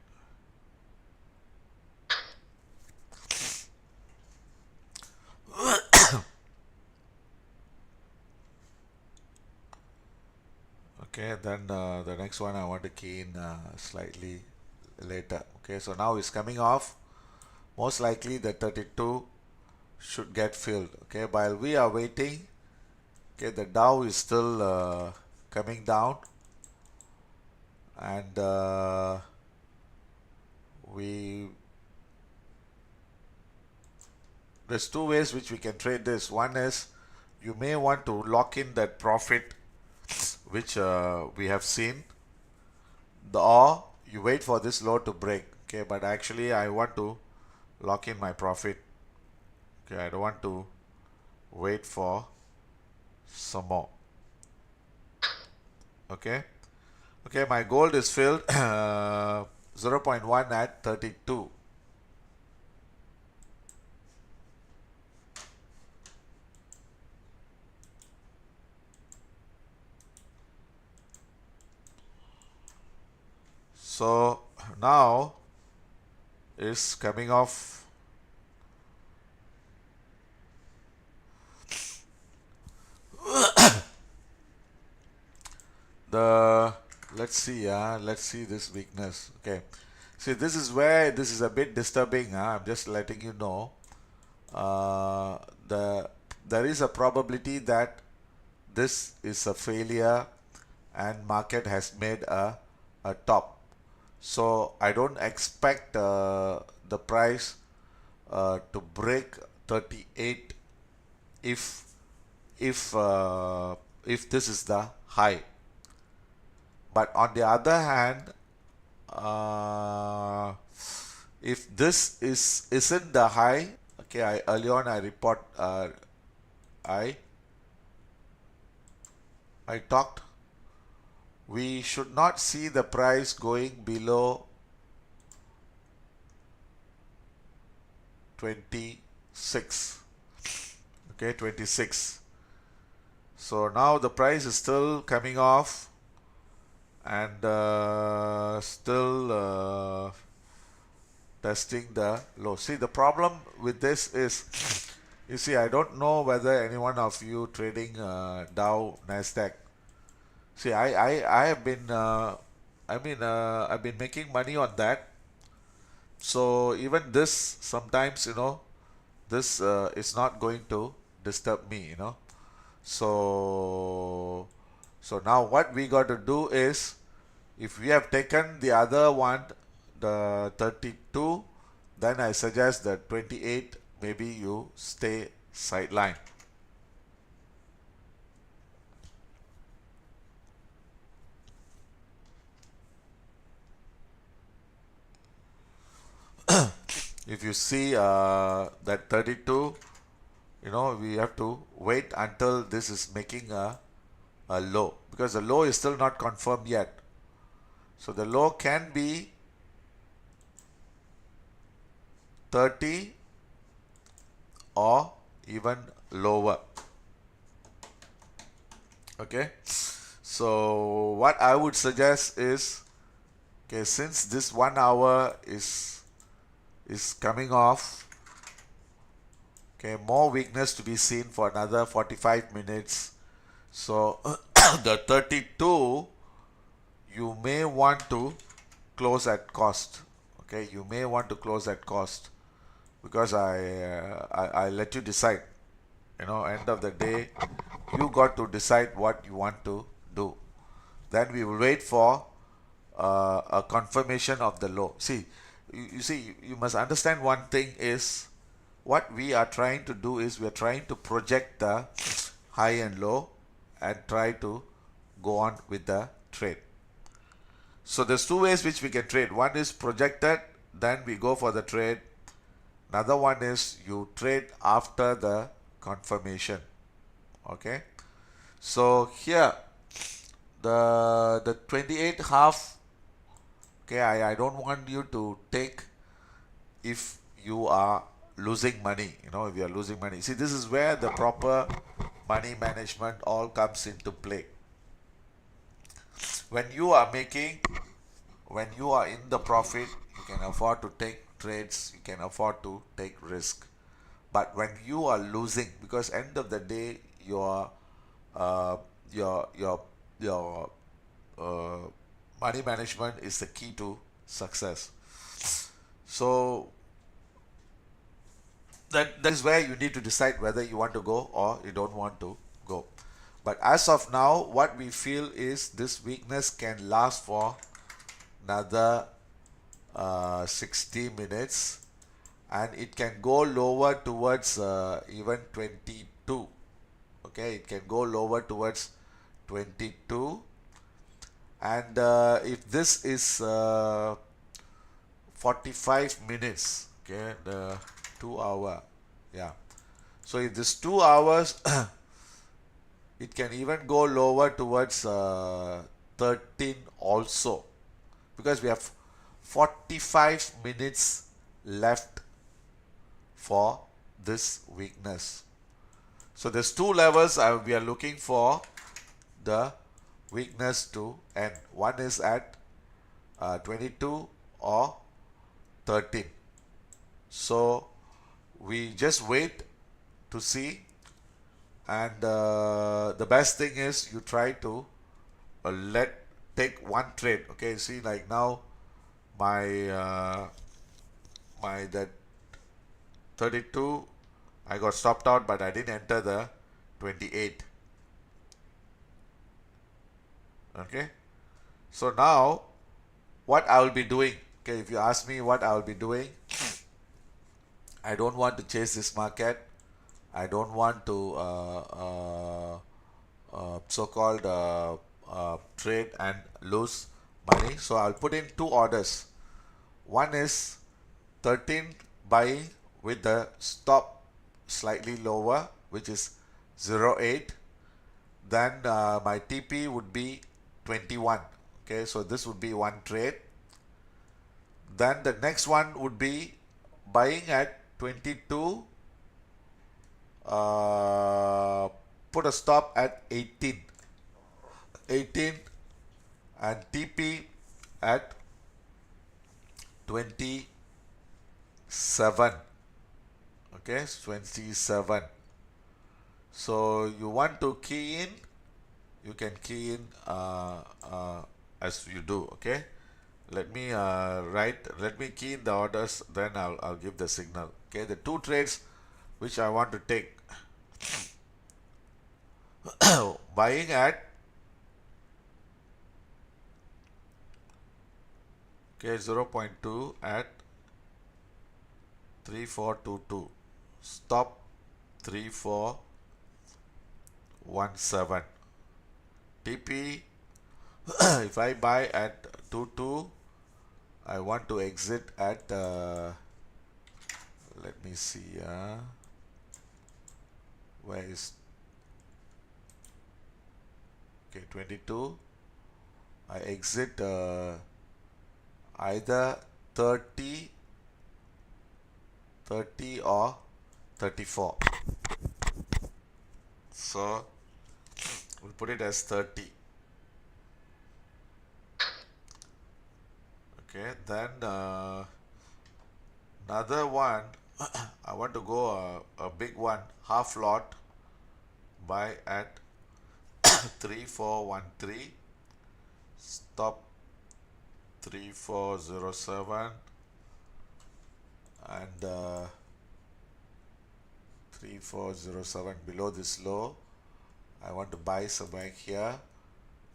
Okay, then the next one I want to key in slightly later. Okay, so now it's coming off. Most likely the 32 should get filled. Okay, while we are waiting, okay, the Dow is still coming down, and we there's two ways which we can trade this. One is you may want to lock in that profit which we have seen, or you wait for this low to break. Okay, but actually I want to lock in my profit. Okay, I don't want to wait for some more. Okay, okay, my gold is filled 0.1 at 32. So now is coming off. The let's see, let's see this weakness. Okay, see, this is where this is a bit disturbing. I'm just letting you know. uh, the there is a probability that this is a failure and market has made a top. So I don't expect the price to break 38 if if uh, if this is the high. But on the other hand, if this isn't the high, okay, I early on I report I I talked, we should not see the price going below 26. Okay, 26. So now the price is still coming off, and still testing the low. See, the problem with this is, you see, I don't know whether any one of you trading Dow, Nasdaq. See, I have been, I've been making money on that. So even this, sometimes, this is not going to disturb me. So, so now what we got to do is, if we have taken the other one, the 32, then I suggest that 28, maybe you stay sideline. If you see that 32, we have to wait until this is making a low, because the low is still not confirmed yet. So the low can be 30 or even lower. Okay, so what I would suggest is, okay, since this 1 hour is coming off, okay, more weakness to be seen for another 45 minutes. So the 32, you may want to close at cost. Okay, you may want to close at cost, because I let you decide. End of the day, you got to decide what you want to do. Then we will wait for a confirmation of the low. See, you see, you must understand one thing is, what we are trying to do is, we are trying to project the high and low and try to go on with the trade. So there's two ways which we can trade. One is projected, then we go for the trade. Another one is you trade after the confirmation. Okay. So here, the 28 half, okay, I don't want you to take if you are losing money. If you are losing money. See, this is where the proper money management all comes into play. When you are making, when you are in the profit, you can afford to take trades, you can afford to take risk. But when you are losing, because end of the day, your uh, your your your money management is the key to success. So that is where you need to decide whether you want to go or you don't want to go. But as of now, what we feel is this weakness can last for another 60 minutes, and it can go lower towards even 22. Okay, it can go lower towards 22, and if this is 45 minutes, okay, the 2 hour, yeah, so if this 2 hours it can even go lower towards 13 also, because we have 45 minutes left for this weakness. So there's two levels we are looking for the weakness to end. One is at 22 or 13. So we just wait to see, and the best thing is you try to take one trade. Okay, see, like now my that 32, I got stopped out, but I didn't enter the 28. Okay, so now what I will be doing, okay, if you ask me what I will be doing, I don't want to chase this market. I don't want to so-called trade and lose money. So I'll put in two orders. One is 13 buying with the stop slightly lower, which is 0.8. Then my TP would be 21. Okay, so this would be one trade. Then the next one would be buying at 22, put a stop at 18, and TP at 27. Okay, 27. So you want to key in, you can key in as you do. Okay, let me let me key in the orders, then I'll give the signal. Okay, the two trades which I want to take. Buying at 0.2 at 3422, stop 3417. TP, if I buy at 22, I want to exit at let me see, where is, okay, 22, I exit either 30 or 34. So we'll put it as 30. Okay, then another one, I want to go a big one, half lot, buy at 3413, stop 3407, and 3407 below this low. I want to buy some back here.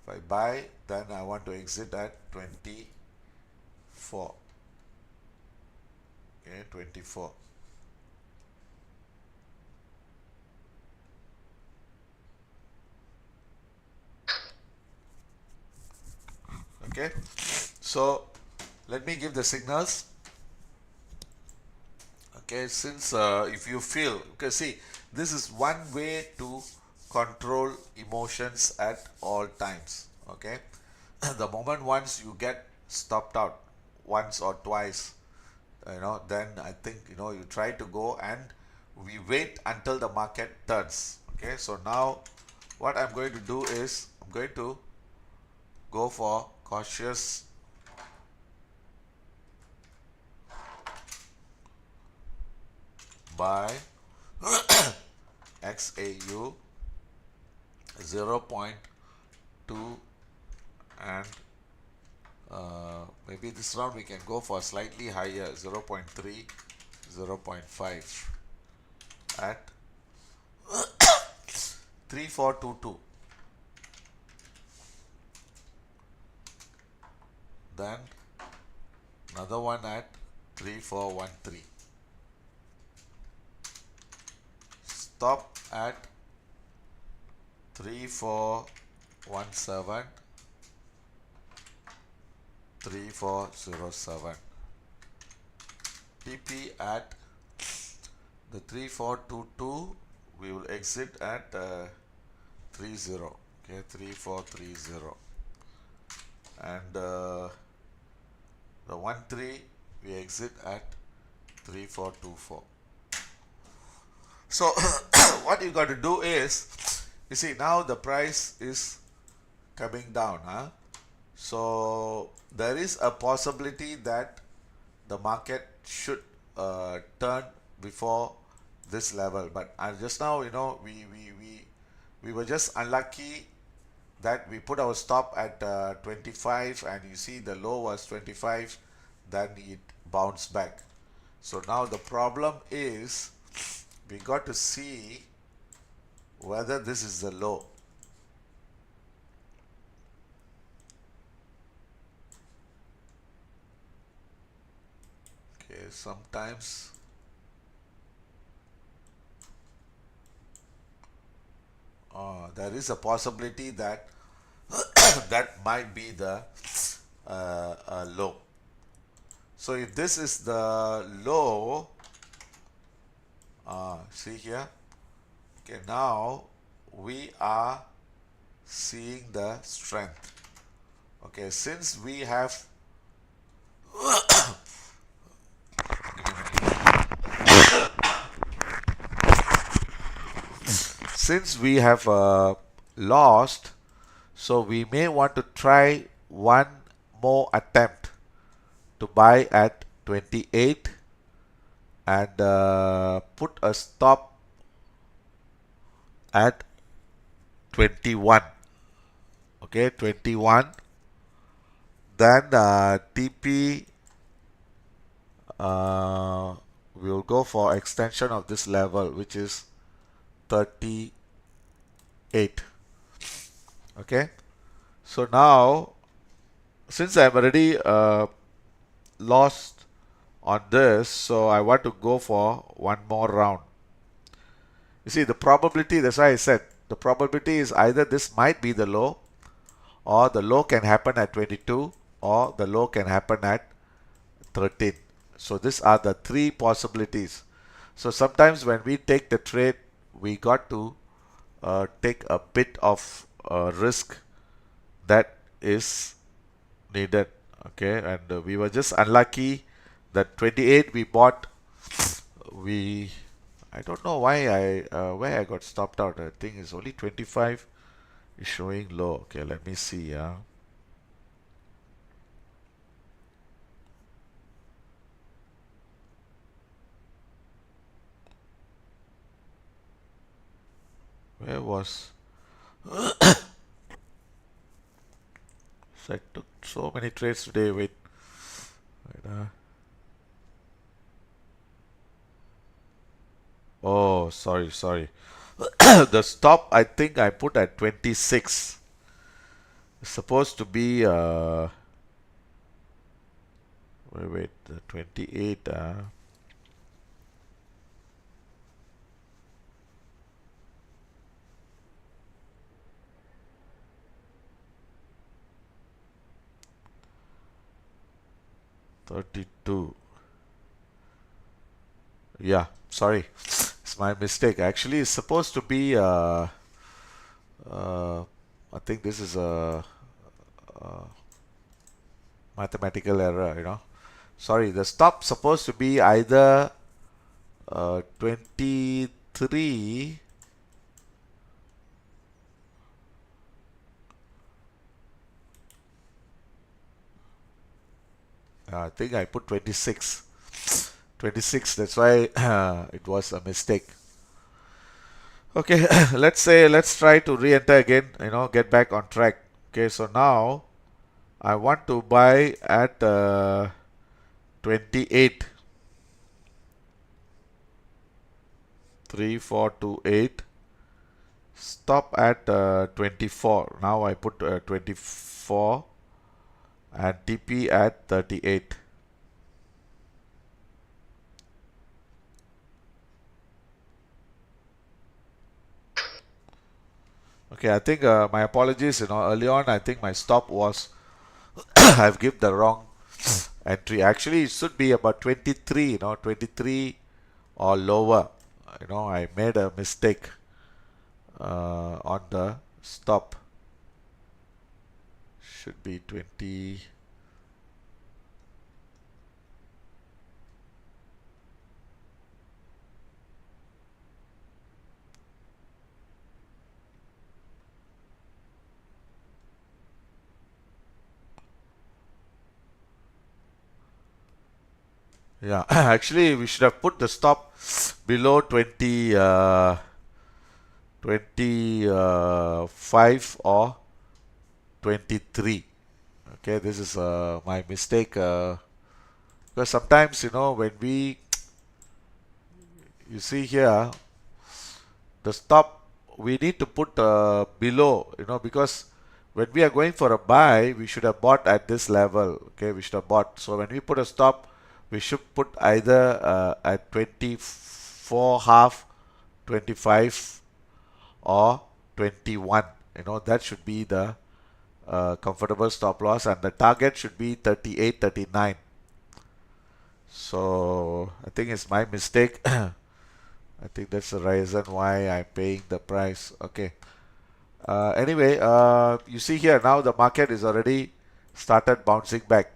If I buy, then I want to exit at 24. Okay, 24. Okay, so let me give the signals. Okay, since if you feel, okay, see, this is one way to control emotions at all times. Okay, the moment once you get stopped out once or twice, then I think, you try to go, and we wait until the market turns. Okay, so now what I'm going to do is I'm going to go for cautious buy XAU 0.2 and maybe this round we can go for slightly higher, 0.3, 0.5 at 3422. Then another one at 3413. Stop at 3417, 3407. TP at the 3422, we will exit at 30. Okay, 3430. And the 13 we exit at 3424. So what you got to do is, you see now the price is coming down, huh? So there is a possibility that the market should turn before this level, but just now, you know, we were just unlucky that we put our stop at 25, and you see the low was 25, then it bounced back. So now the problem is we got to see whether this is the low. Okay, sometimes there is a possibility that that might be the low. So if this is the low, see here, okay, now we are seeing the strength. Okay, since we have lost, so we may want to try one more attempt to buy at 28 and put a stop at 21. Okay, 21. Then TP, we'll go for extension of this level, which is 38. Okay, so now since I'm already lost on this, so I want to go for one more round. You see the probability, that's why I said the probability is either this might be the low, or the low can happen at 22, or the low can happen at 13. So these are the three possibilities. So sometimes when we take the trade, we got to take a bit of risk that is needed. Okay, and we were just unlucky that 28 we bought. I don't know why where I got stopped out. I think it's only 25 is showing low. Okay, let me see. Where was so I took so many trades today. Wait. Oh, sorry. The stop I think I put at 26. It's supposed to be wait, 28. 32. Yeah, sorry. It's my mistake. Actually, it's supposed to be I think this is a mathematical error, you know. Sorry, the stop supposed to be either 23. I think I put 26. 26, that's why it was a mistake. Okay, let's try to re-enter again, you know, get back on track. Okay, so now I want to buy at 28. 3428. Stop at 24. Now I put 24 and TP at 38. Okay, I think my apologies. Early on I think my stop was I've given the wrong entry. Actually, it should be about 23. 23 or lower. I made a mistake on the stop. Should be 20. Yeah, actually, we should have put the stop below 25 or 23. Okay, this is my mistake. Because sometimes, when you see here, the stop, we need to put below, because when we are going for a buy, we should have bought at this level. Okay, we should have bought. So when we put a stop, we should put either at 24 half, 25 or 21. That should be the comfortable stop loss, and the target should be 38, 39. So I think it's my mistake. I think that's the reason why I'm paying the price. Okay. Anyway, you see here now the market is already started bouncing back.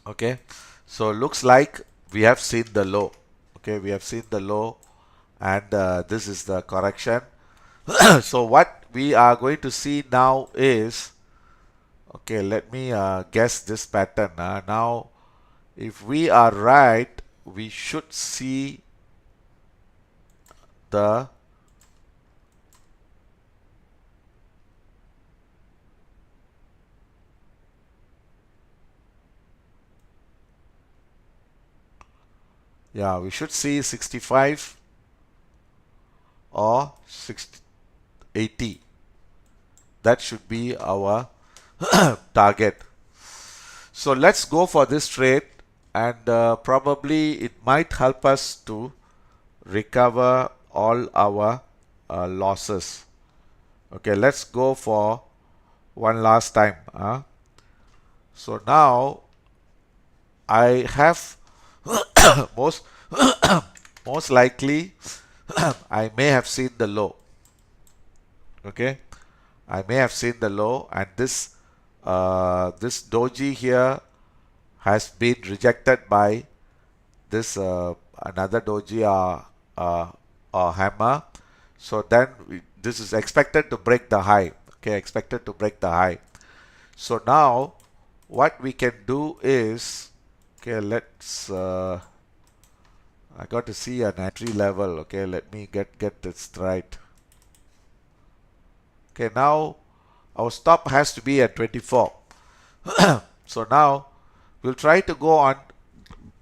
Okay. So looks like we have seen the low. Okay, we have seen the low, and this is the correction. So what we are going to see now is, okay, let me guess this pattern. Now, if we are right, we should see the yeah, we should see 65 or 60, 80. That should be our target. So let's go for this trade, and probably it might help us to recover all our losses. Okay, let's go for one last time. So now I have most most likely I may have seen the low. Okay, I may have seen the low, and this doji here has been rejected by this another doji hammer. So then this is expected to break the high. Okay, expected to break the high. So now what we can do is, okay, let's I got to see an entry level. Okay, let me get this right. Okay, now our stop has to be at 24. So now we'll try to go on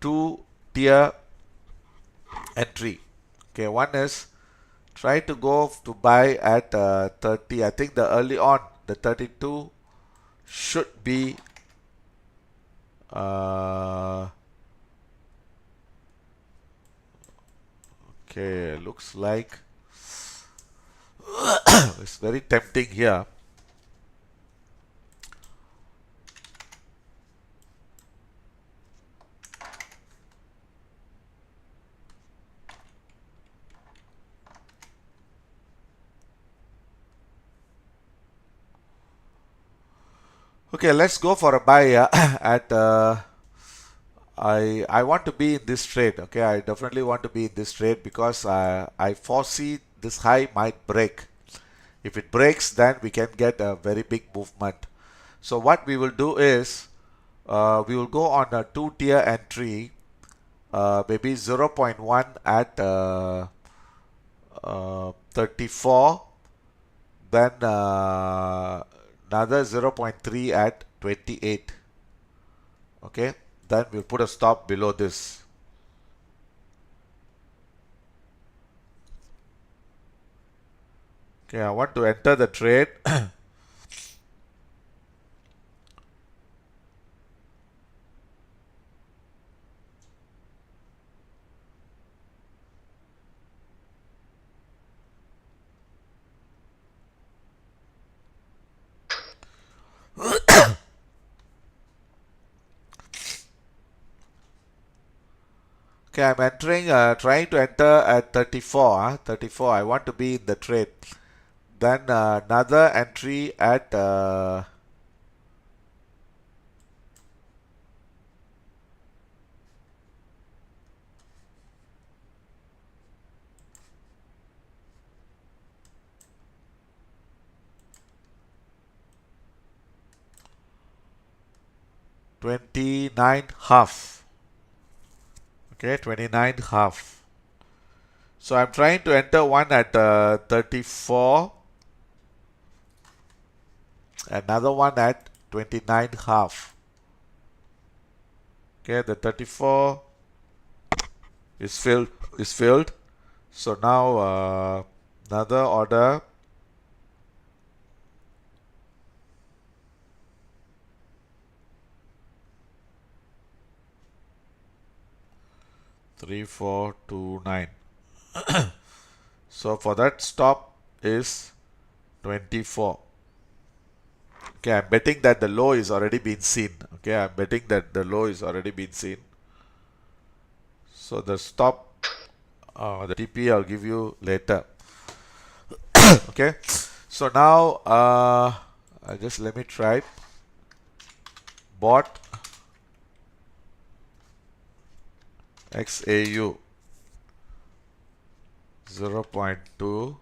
two tier entry. Okay, one is try to go to buy at 30. I think the early on the 32 should be okay, looks like it's very tempting here. Okay, let's go for a buy at I want to be in this trade. Okay, I definitely want to be in this trade because I foresee this high might break. If it breaks, then we can get a very big movement. So what we will do is we will go on a two-tier entry, maybe 0.1 at 34, then another 0.3 at 28. Okay, then we'll put a stop below this. Okay, I want to enter the trade. Okay, I'm entering, trying to enter at 34. 34. I want to be in the trade. Then another entry at 29 half. Okay, 29 half. So I'm trying to enter one at 34, another one at 29 half. Okay, the 34 is filled. So now another order. Three, 4, 2, 9. So for that stop is 24. Okay, I'm betting that the low is already been seen. Okay, I'm betting that the low is already been seen. So the stop, the TP I'll give you later. Okay, so now just let me try. Bought XAU 0.2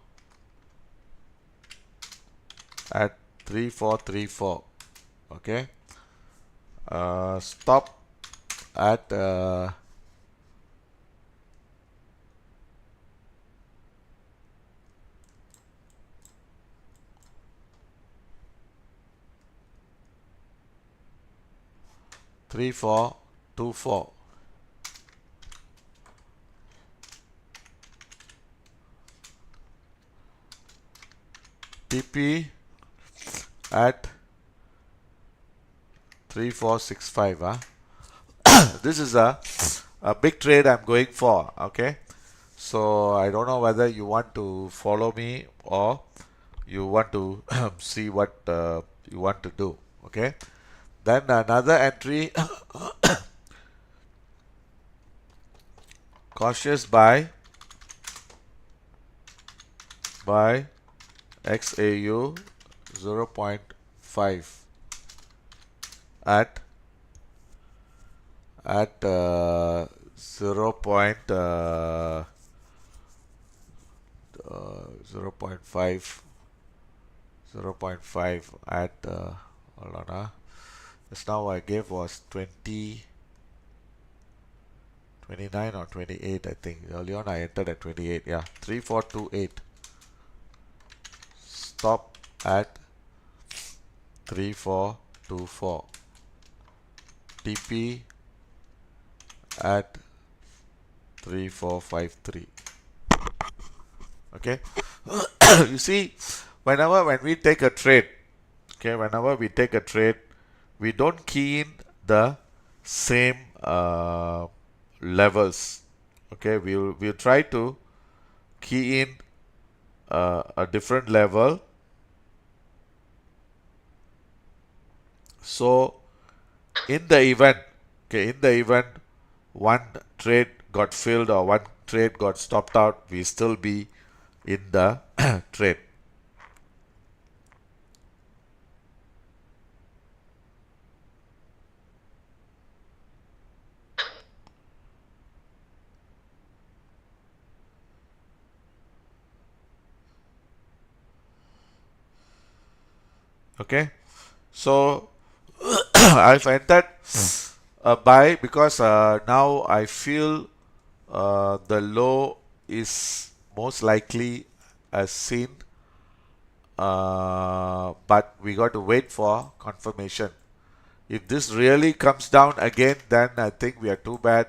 at 3434. Okay, stop at 3424. TP at 3465. This is a big trade I'm going for. Okay, so I don't know whether you want to follow me or you want to see what you want to do. Okay, then another entry. Cautious buy XAU 0.5 at 0.5 at hold on. Just now I gave was 29 or 28, I think. Early on I entered at 28. Yeah, 3428. Stop at 3424. TP at 3453. Okay. You see, when we take a trade, okay, whenever we take a trade, we don't key in the same levels. Okay, we'll try to key in a different level. So in the event, okay, in the event one trade got filled or one trade got stopped out, we still be in the trade. Okay, so I've entered a buy because now I feel the low is most likely as seen but we got to wait for confirmation. If this really comes down again, then I think we are too bad.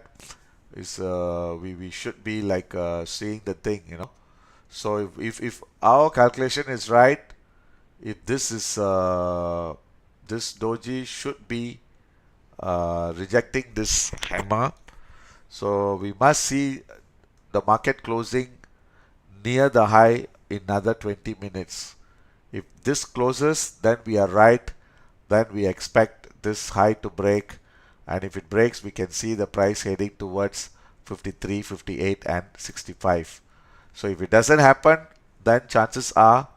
We should be like seeing the thing, you know. So if our calculation is right, if this is this doji should be rejecting this hammer. So we must see the market closing near the high in another 20 minutes. If this closes, then we are right. Then we expect this high to break. And if it breaks, we can see the price heading towards 53, 58, and 65. So if it doesn't happen, then chances are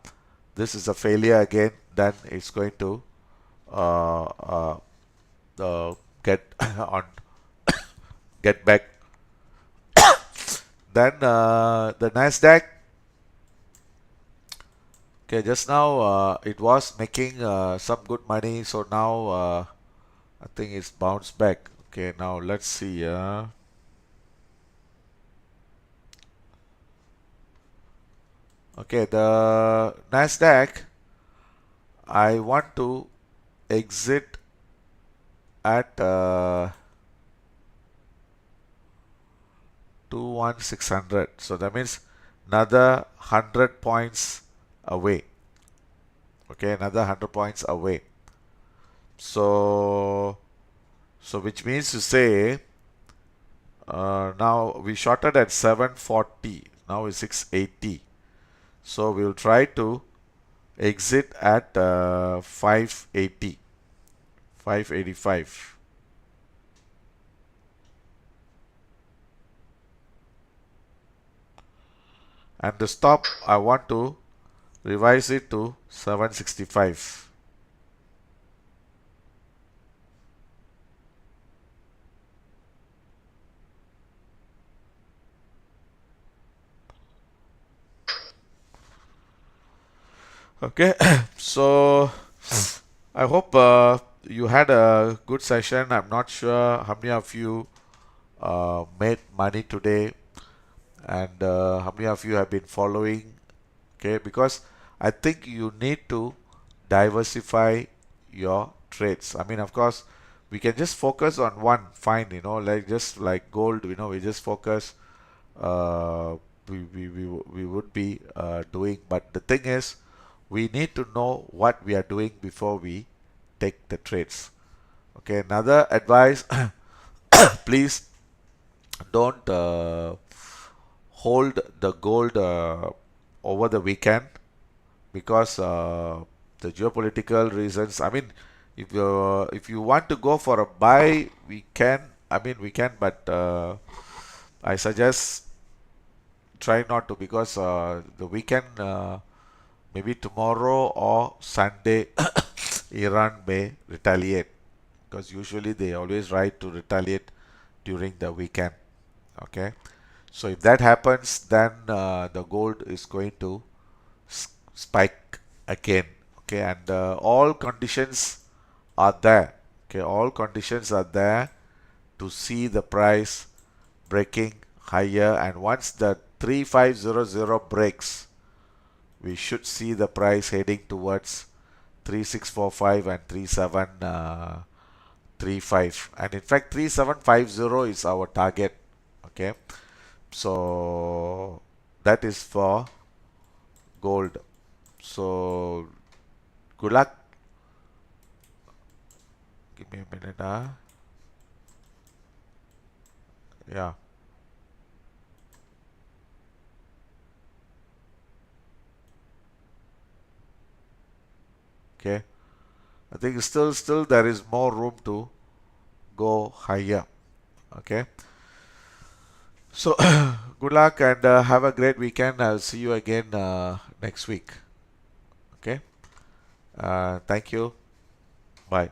this is a failure again. Then it's going to uh, uh, get on get back. Then the Nasdaq. Okay, just now it was making some good money, so now I think it's bounced back. Okay, now let's see. Okay, the Nasdaq, I want to exit at 21600. So that means another 100 points away. Okay, another 100 points away. So which means to say now we shorted at 740. Now it's 680. So we'll try to exit at 580, 585. And the stop, I want to revise it to 765. Okay, so I hope you had a good session. I'm not sure how many of you made money today, and how many of you have been following. Okay, because I think you need to diversify your trades. I mean, of course, we can just focus on one, fine, you know, like just like gold, you know, we just focus, uh, we would be doing. But the thing is, we need to know what we are doing before we take the trades. Okay, another advice, please don't hold the gold over the weekend, because the geopolitical reasons. I mean, if you want to go for a buy, we can. I mean, we can, but I suggest try not to, because the weekend, maybe tomorrow or Sunday, Iran may retaliate, because usually they always try to retaliate during the weekend. Okay, so if that happens, then the gold is going to spike again. Okay, and all conditions are there. Okay, all conditions are there to see the price breaking higher, and once the 3500 breaks, we should see the price heading towards 3645 and 3735, and in fact 3750 is our target. Okay, so that is for gold. So good luck. Give me a minute. Yeah. Okay. I think still there is more room to go higher. Okay. So good luck, and have a great weekend. I'll see you again next week. Okay. Thank you. Bye.